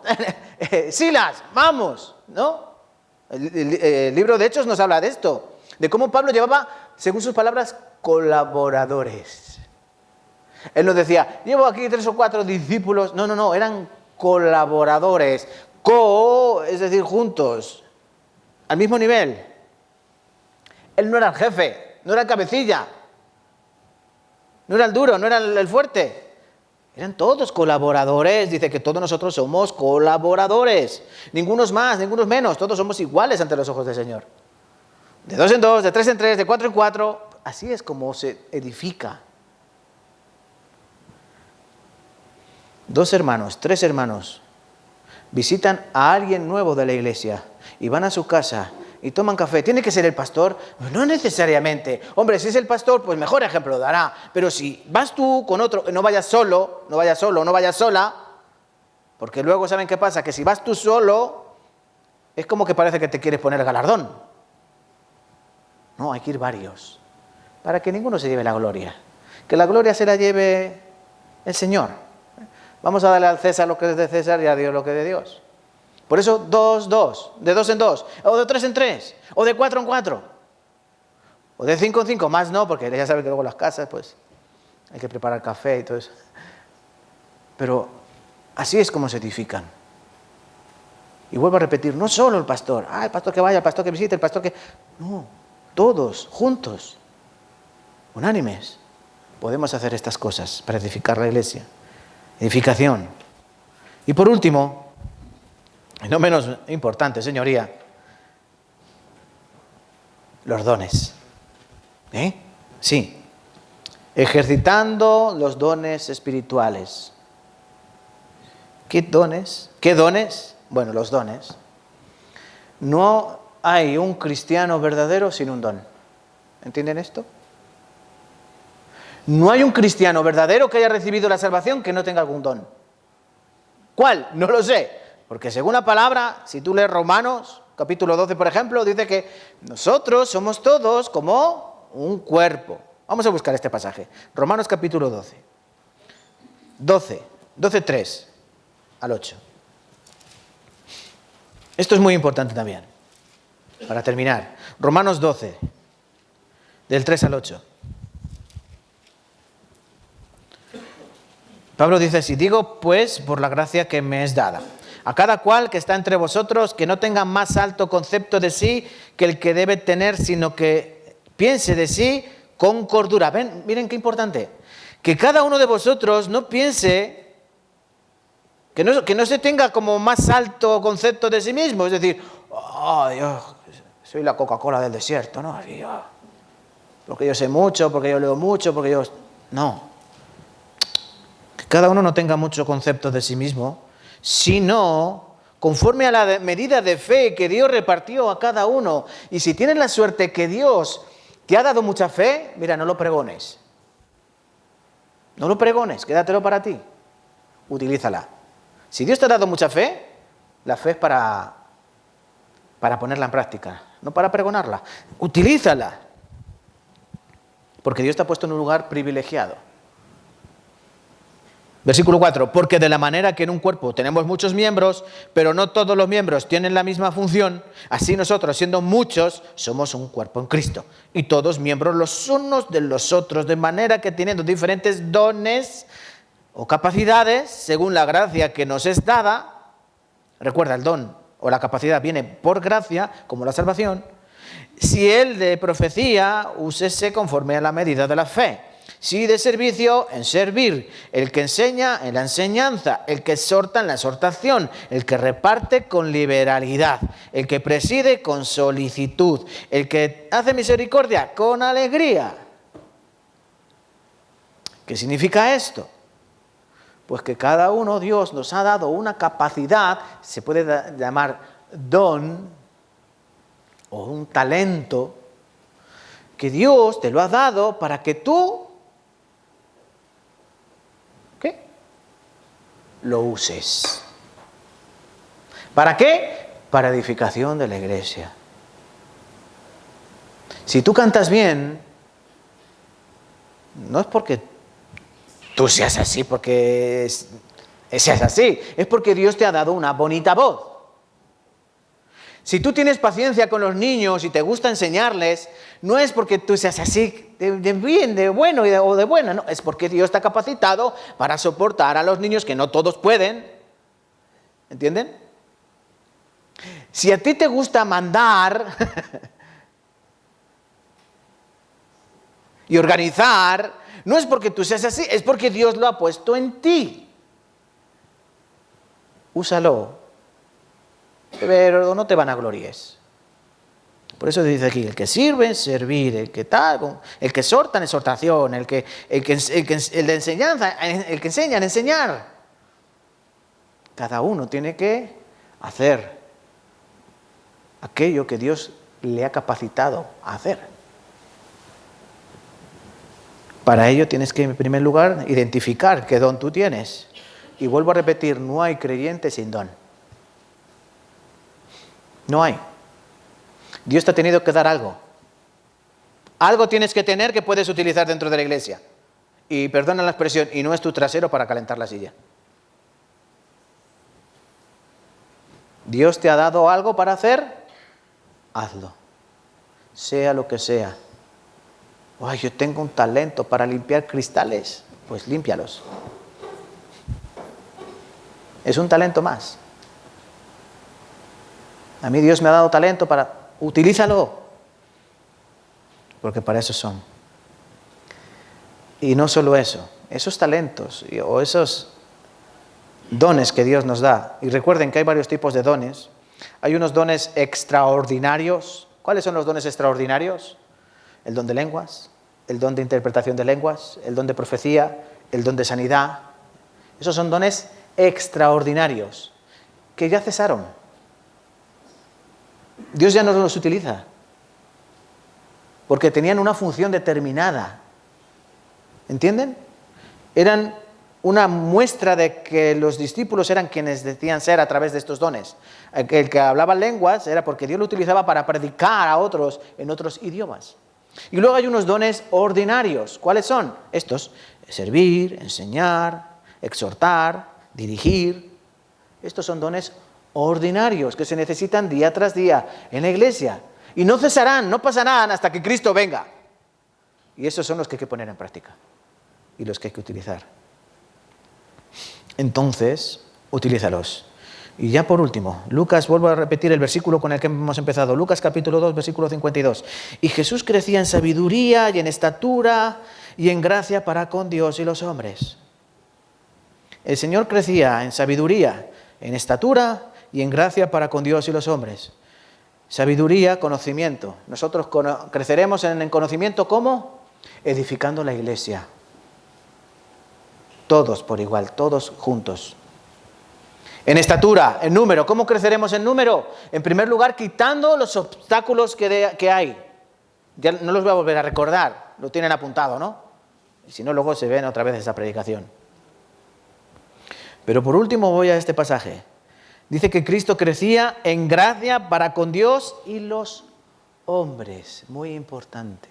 Silas, vamos, ¿no? El libro de Hechos nos habla de esto. De cómo Pablo llevaba, según sus palabras, colaboradores. Él nos decía, llevo aquí 3 o 4 discípulos. No, eran colaboradores. Es decir, juntos. Al mismo nivel. Él no era el jefe, no era el cabecilla, no era el duro, no era el fuerte. Eran todos colaboradores. Dice que todos nosotros somos colaboradores. Ningunos más, ningunos menos. Todos somos iguales ante los ojos del Señor. De 2 en 2, de 3 en 3, de 4 en 4. Así es como se edifica. 2 hermanos, 3 hermanos visitan a alguien nuevo de la iglesia y van a su casa y toman café. ¿Tiene que ser el pastor? No necesariamente. Hombre, si es el pastor, pues mejor ejemplo dará. Pero si vas tú con otro, no vayas solo, no vayas sola, porque luego ¿saben qué pasa? Que si vas tú solo, es como que parece que te quieres poner galardón. No, hay que ir varios, para que ninguno se lleve la gloria. Que la gloria se la lleve el Señor. Vamos a darle al César lo que es de César y a Dios lo que es de Dios. Por eso 2, 2, de 2 en 2, o de 3 en 3, o de 4 en 4, o de 5 en 5, más no, porque ya saben que luego en las casas pues hay que preparar café y todo eso. Pero así es como se edifican. Y vuelvo a repetir, no solo el pastor, el pastor que vaya, el pastor que visite, el pastor que... No, todos, juntos, unánimes, podemos hacer estas cosas para edificar la iglesia. Edificación. Y por último, y no menos importante, señoría, los dones. Sí. Ejercitando los dones espirituales. ¿Qué dones? ¿Qué dones? Bueno, los dones. No hay un cristiano verdadero sin un don. ¿Entienden esto? No hay un cristiano verdadero que haya recibido la salvación que no tenga algún don. ¿Cuál? No lo sé. Porque según la palabra, si tú lees Romanos, capítulo 12, por ejemplo, dice que nosotros somos todos como un cuerpo. Vamos a buscar este pasaje. Romanos capítulo 12. 12, 3 al 8. Esto es muy importante también. Para terminar. Romanos 12, del 3 al 8. Pablo dice así, digo pues por la gracia que me es dada, a cada cual que está entre vosotros, que no tenga más alto concepto de sí que el que debe tener, sino que piense de sí con cordura. ¿Ven? Miren qué importante. Que cada uno de vosotros no piense, que no se tenga como más alto concepto de sí mismo. Es decir, yo soy la Coca-Cola del desierto, ¿no? Porque yo sé mucho, porque yo leo mucho, porque yo... No. Que cada uno no tenga mucho concepto de sí mismo, sino conforme a la medida de fe que Dios repartió a cada uno. Y si tienes la suerte que Dios ¿Te ha dado mucha fe? Mira, no lo pregones. No lo pregones, quédatelo para ti. Utilízala. Si Dios te ha dado mucha fe, la fe es para ponerla en práctica, no para pregonarla. Utilízala. Porque Dios te ha puesto en un lugar privilegiado. Versículo 4. Porque de la manera que en un cuerpo tenemos muchos miembros, pero no todos los miembros tienen la misma función, así nosotros, siendo muchos, somos un cuerpo en Cristo. Y todos miembros los unos de los otros, de manera que teniendo diferentes dones o capacidades, según la gracia que nos es dada, recuerda, el don o la capacidad viene por gracia, como la salvación. Si el de profecía, úsese conforme a la medida de la fe. Si de servicio, en servir. El que enseña, en la enseñanza. El que exhorta, en la exhortación. El que reparte, con liberalidad. El que preside, con solicitud. El que hace misericordia, con alegría. ¿Qué significa esto? Pues que cada uno, Dios nos ha dado una capacidad, se puede llamar don o un talento, que Dios te lo ha dado para que tú, ¿qué? Lo uses. ¿Para qué? Para edificación de la iglesia. Si tú cantas bien, no es porque tú seas así, porque seas así, es porque Dios te ha dado una bonita voz. Si tú tienes paciencia con los niños y te gusta enseñarles, no es porque tú seas así de bien, de bueno o de buena, no, es porque Dios te ha capacitado para soportar a los niños que no todos pueden. ¿Entienden? Si a ti te gusta mandar y organizar, no es porque tú seas así, es porque Dios lo ha puesto en ti. Úsalo. Pero no te vanaglories. Por eso dice aquí, el que sirve, servir, el que tal, el que exhorta, en exhortación, el de enseñanza, el que enseña, en enseñar. Cada uno tiene que hacer aquello que Dios le ha capacitado a hacer. Para ello tienes que, en primer lugar, identificar qué don tú tienes. Y vuelvo a repetir, no hay creyente sin don. No hay. Dios te ha tenido que dar algo. Algo tienes que tener que puedes utilizar dentro de la iglesia. Y perdona la expresión, y no es tu trasero para calentar la silla. Dios te ha dado algo para hacer, hazlo. Sea lo que sea. Ay, yo tengo un talento para limpiar cristales. Pues límpialos. Es un talento más. A mí Dios me ha dado talento para... Utilízalo. Porque para eso son. Y no solo eso. Esos talentos o esos dones que Dios nos da. Y recuerden que hay varios tipos de dones. Hay unos dones extraordinarios. ¿Cuáles son los dones extraordinarios? El don de lenguas, el don de interpretación de lenguas, el don de profecía, el don de sanidad. Esos son dones extraordinarios que ya cesaron. Dios ya no los utiliza, porque tenían una función determinada. ¿Entienden? Eran una muestra de que los discípulos eran quienes decían ser a través de estos dones. El que hablaba lenguas era porque Dios lo utilizaba para predicar a otros en otros idiomas. Y luego hay unos dones ordinarios. ¿Cuáles son? Estos: servir, enseñar, exhortar, dirigir. Estos son dones ordinarios que se necesitan día tras día en la iglesia. Y no cesarán, no pasarán hasta que Cristo venga. Y esos son los que hay que poner en práctica y los que hay que utilizar. Entonces, utilízalos. Y ya por último, Lucas, vuelvo a repetir el versículo con el que hemos empezado. Lucas capítulo 2, versículo 52. Y Jesús crecía en sabiduría y en estatura y en gracia para con Dios y los hombres. El Señor crecía en sabiduría, en estatura y en gracia para con Dios y los hombres. Sabiduría, conocimiento. Nosotros creceremos en conocimiento, ¿cómo? Edificando la iglesia. Todos por igual, todos juntos. En estatura, en número. ¿Cómo creceremos en número? En primer lugar, quitando los obstáculos que hay. Ya no los voy a volver a recordar, lo tienen apuntado, ¿no? Y si no, luego se ven otra vez esa predicación. Pero por último voy a este pasaje. Dice que Cristo crecía en gracia para con Dios y los hombres. Muy importante.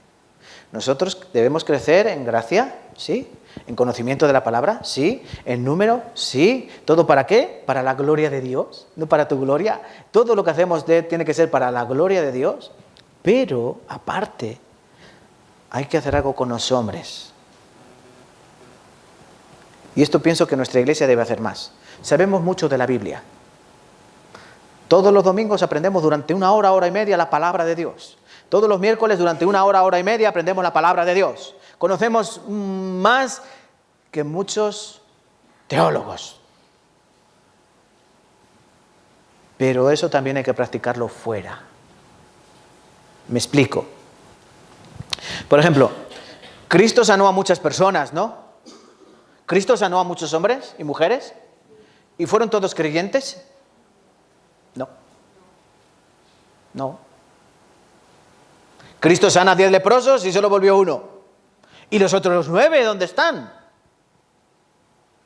Nosotros debemos crecer en gracia, ¿sí? En conocimiento de la palabra, sí. En número, sí. ¿Todo para qué? Para la gloria de Dios, no para tu gloria. Todo lo que hacemos tiene que ser para la gloria de Dios. Pero, aparte, hay que hacer algo con los hombres. Y esto pienso que nuestra iglesia debe hacer más. Sabemos mucho de la Biblia. Todos los domingos aprendemos durante 1 hora, hora y media la palabra de Dios. Todos los miércoles durante 1 hora, hora y media aprendemos la palabra de Dios. Conocemos más que muchos teólogos. Pero eso también hay que practicarlo fuera. Me explico. Por ejemplo, Cristo sanó a muchas personas, ¿no? Cristo sanó a muchos hombres y mujeres. ¿Y fueron todos creyentes? No. No. Cristo sana a 10 leprosos y solo volvió 1. ¿Y los otros 9 dónde están?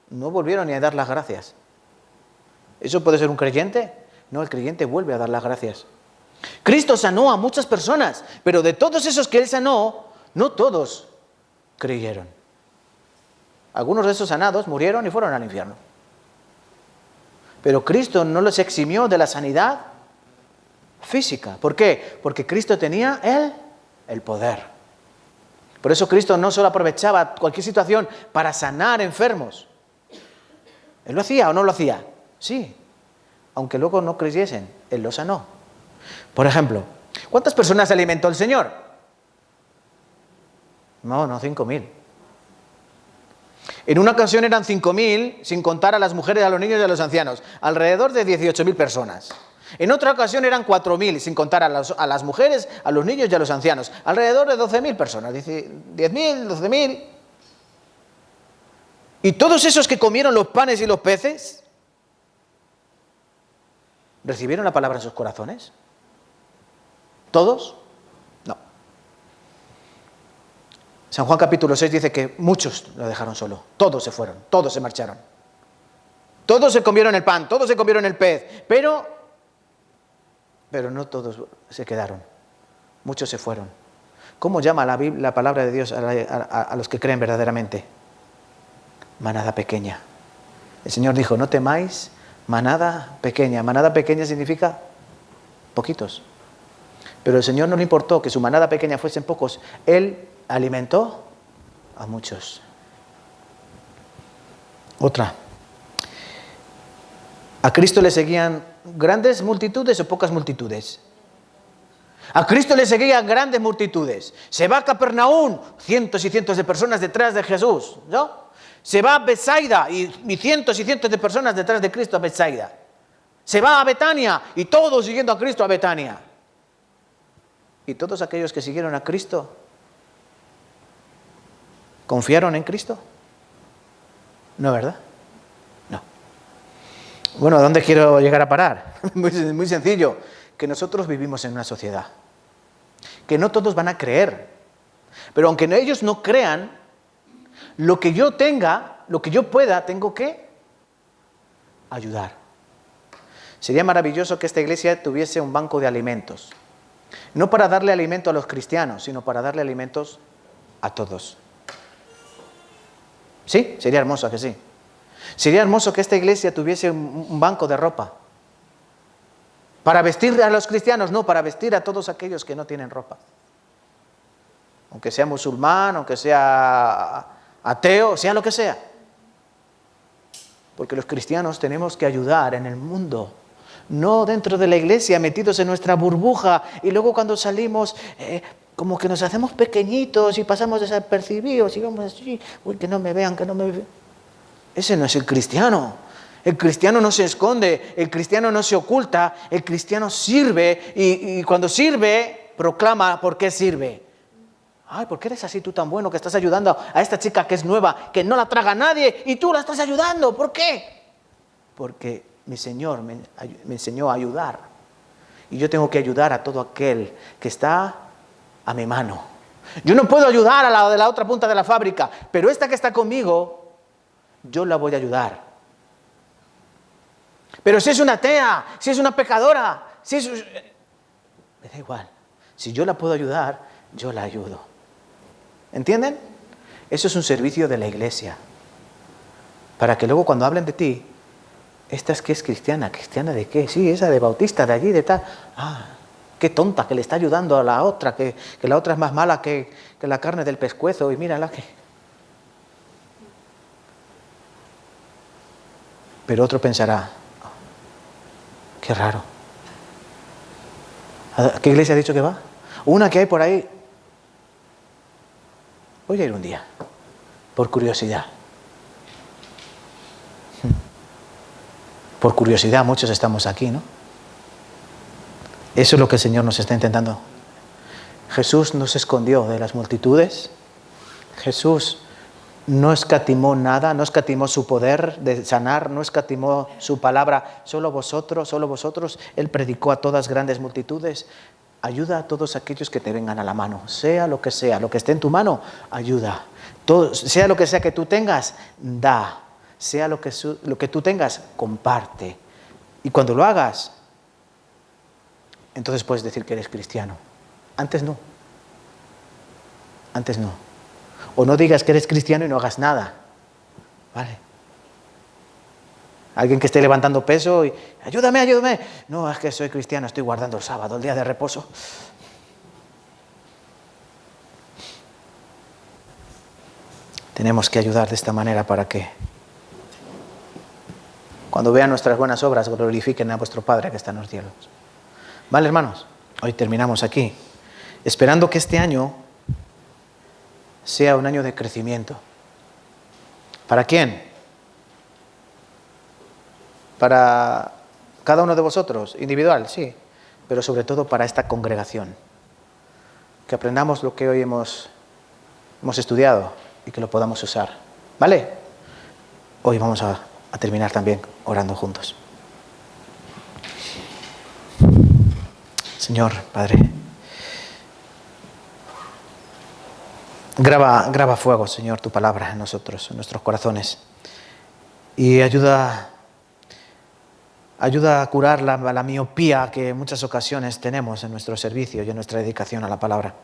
No volvieron ni a dar las gracias. ¿Eso puede ser un creyente? No, el creyente vuelve a dar las gracias. Cristo sanó a muchas personas, pero de todos esos que Él sanó, no todos creyeron. Algunos de esos sanados murieron y fueron al infierno. Pero Cristo no los eximió de la sanidad física. ¿Por qué? Porque Cristo tenía el poder. Por eso Cristo no solo aprovechaba cualquier situación para sanar enfermos. ¿Él lo hacía o no lo hacía? Sí. Aunque luego no creyesen, Él lo sanó. Por ejemplo, ¿cuántas personas alimentó el Señor? No, 5.000. En una ocasión eran 5.000, sin contar a las mujeres, a los niños y a los ancianos. Alrededor de 18.000 personas. En otra ocasión eran 4.000, sin contar a las mujeres, a los niños y a los ancianos. Alrededor de 12.000 personas. 10.000, 12.000. ¿Y todos esos que comieron los panes y los peces? ¿Recibieron la palabra en sus corazones? ¿Todos? No. San Juan capítulo 6 dice que muchos lo dejaron solo. Todos se fueron, todos se marcharon. Todos se comieron el pan, todos se comieron el pez. Pero no todos se quedaron. Muchos se fueron. ¿Cómo llama la palabra de Dios a los que creen verdaderamente? Manada pequeña. El Señor dijo, no temáis, manada pequeña. Manada pequeña significa poquitos. Pero el Señor no le importó que su manada pequeña fuesen pocos. Él alimentó a muchos. Otra. ¿A Cristo le seguían grandes multitudes o pocas multitudes? A Cristo le seguían grandes multitudes. Se va a Capernaum, cientos y cientos de personas detrás de Jesús, ¿no? Se va a Betsaida y cientos y cientos de personas detrás de Cristo a Betsaida. Se va a Betania y todos siguiendo a Cristo a Betania. ¿Y todos aquellos que siguieron a Cristo confiaron en Cristo? No, ¿verdad? No. Bueno, ¿a dónde quiero llegar a parar? Muy sencillo, que nosotros vivimos en una sociedad, que no todos van a creer, pero aunque ellos no crean, lo que yo tenga, lo que yo pueda, tengo que ayudar. Sería maravilloso que esta iglesia tuviese un banco de alimentos. No para darle alimento a los cristianos, sino para darle alimentos a todos. ¿Sí? Sería hermoso, ¿a que sí? Sería hermoso que esta iglesia tuviese un banco de ropa. Para vestir a los cristianos, no, para vestir a todos aquellos que no tienen ropa. Aunque sea musulmán, aunque sea ateo, sea lo que sea. Porque los cristianos tenemos que ayudar en el mundo. No dentro de la iglesia, metidos en nuestra burbuja, y luego cuando salimos, como que nos hacemos pequeñitos y pasamos desapercibidos y vamos así, uy, que no me vean, que no me vean. Ese no es el cristiano. El cristiano no se esconde, el cristiano no se oculta, el cristiano sirve y cuando sirve, proclama por qué sirve. Ay, ¿por qué eres así tú tan bueno que estás ayudando a esta chica que es nueva, que no la traga nadie y tú la estás ayudando? ¿Por qué? Porque mi Señor me enseñó a ayudar. Y yo tengo que ayudar a todo aquel que está a mi mano. Yo no puedo ayudar a la de la otra punta de la fábrica, pero esta que está conmigo, yo la voy a ayudar. Pero si es una atea, si es una pecadora, si es... me da igual. Si yo la puedo ayudar, yo la ayudo. ¿Entienden? Eso es un servicio de la iglesia. Para que luego cuando hablen de ti, ¿esta es que es cristiana? ¿Cristiana de qué? Sí, esa de bautista, de allí, de tal. Ah, qué tonta, que le está ayudando a la otra, que la otra es más mala que la carne del pescuezo, y mírala que... Pero otro pensará, qué raro. ¿A qué iglesia ha dicho que va? Una que hay por ahí. Voy a ir un día, por curiosidad. Por curiosidad, muchos estamos aquí, ¿no? Eso es lo que el Señor nos está intentando. Jesús no se escondió de las multitudes. Jesús no escatimó nada, no escatimó su poder de sanar, no escatimó su palabra. Solo vosotros. Él predicó a todas grandes multitudes. Ayuda a todos aquellos que te vengan a la mano. Sea lo que esté en tu mano, ayuda. Sea lo que sea que tú tengas, da. Sea lo que tú tengas, comparte. Y cuando lo hagas, entonces puedes decir que eres cristiano. Antes no. Antes no. O no digas que eres cristiano y no hagas nada. ¿Vale? Alguien que esté levantando peso y ayúdame. No, es que soy cristiano, estoy guardando el sábado, el día de reposo. Tenemos que ayudar de esta manera para que cuando vean nuestras buenas obras glorifiquen a vuestro Padre que está en los cielos. Vale, hermanos, hoy terminamos aquí, esperando que este año sea un año de crecimiento. ¿Para quién? Para cada uno de vosotros, individual, sí, pero sobre todo para esta congregación. Que aprendamos lo que hoy hemos estudiado y que lo podamos usar. ¿Vale? Hoy vamos a terminar también orando juntos. Señor, Padre, graba fuego, Señor, tu palabra en nosotros, en nuestros corazones. Y ayuda a curar la miopía que en muchas ocasiones tenemos en nuestro servicio y en nuestra dedicación a la palabra.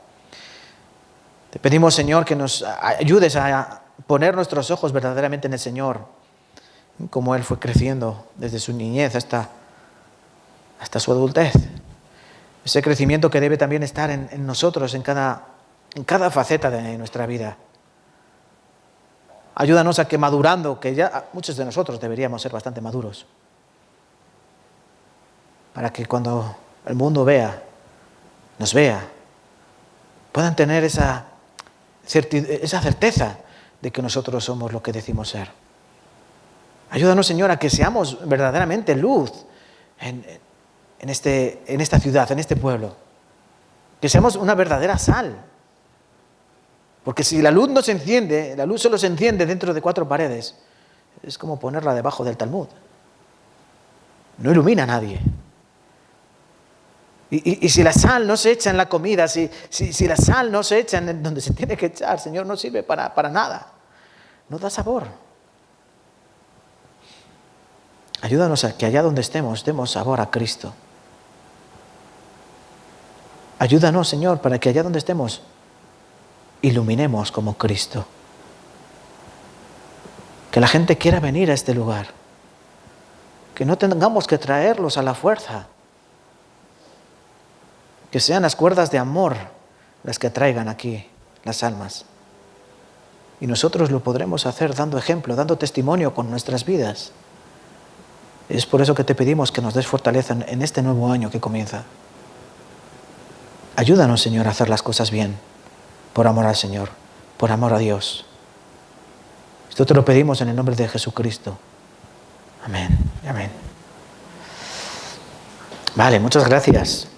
Te pedimos, Señor, que nos ayudes a poner nuestros ojos verdaderamente en el Señor, como Él fue creciendo desde su niñez hasta su adultez. Ese crecimiento que debe también estar en nosotros, en cada faceta de nuestra vida. Ayúdanos a que madurando, que ya muchos de nosotros deberíamos ser bastante maduros, para que cuando el mundo nos vea, puedan tener esa certeza de que nosotros somos lo que decimos ser. Ayúdanos, Señor, a que seamos verdaderamente luz en esta ciudad, en este pueblo. Que seamos una verdadera sal. Porque si la luz no se enciende, la luz solo se enciende dentro de 4 paredes, es como ponerla debajo del Talmud. No ilumina a nadie. Y si la sal no se echa en la comida, si la sal no se echa en donde se tiene que echar, Señor, no sirve para nada. No da sabor. Ayúdanos a que allá donde estemos, demos sabor a Cristo. Ayúdanos, Señor, para que allá donde estemos, iluminemos como Cristo. Que la gente quiera venir a este lugar. Que no tengamos que traerlos a la fuerza. Que sean las cuerdas de amor las que atraigan aquí las almas. Y nosotros lo podremos hacer dando ejemplo, dando testimonio con nuestras vidas. Es por eso que te pedimos que nos des fortaleza en este nuevo año que comienza. Ayúdanos, Señor, a hacer las cosas bien, por amor al Señor, por amor a Dios. Esto te lo pedimos en el nombre de Jesucristo. Amén. Amén. Vale, muchas gracias.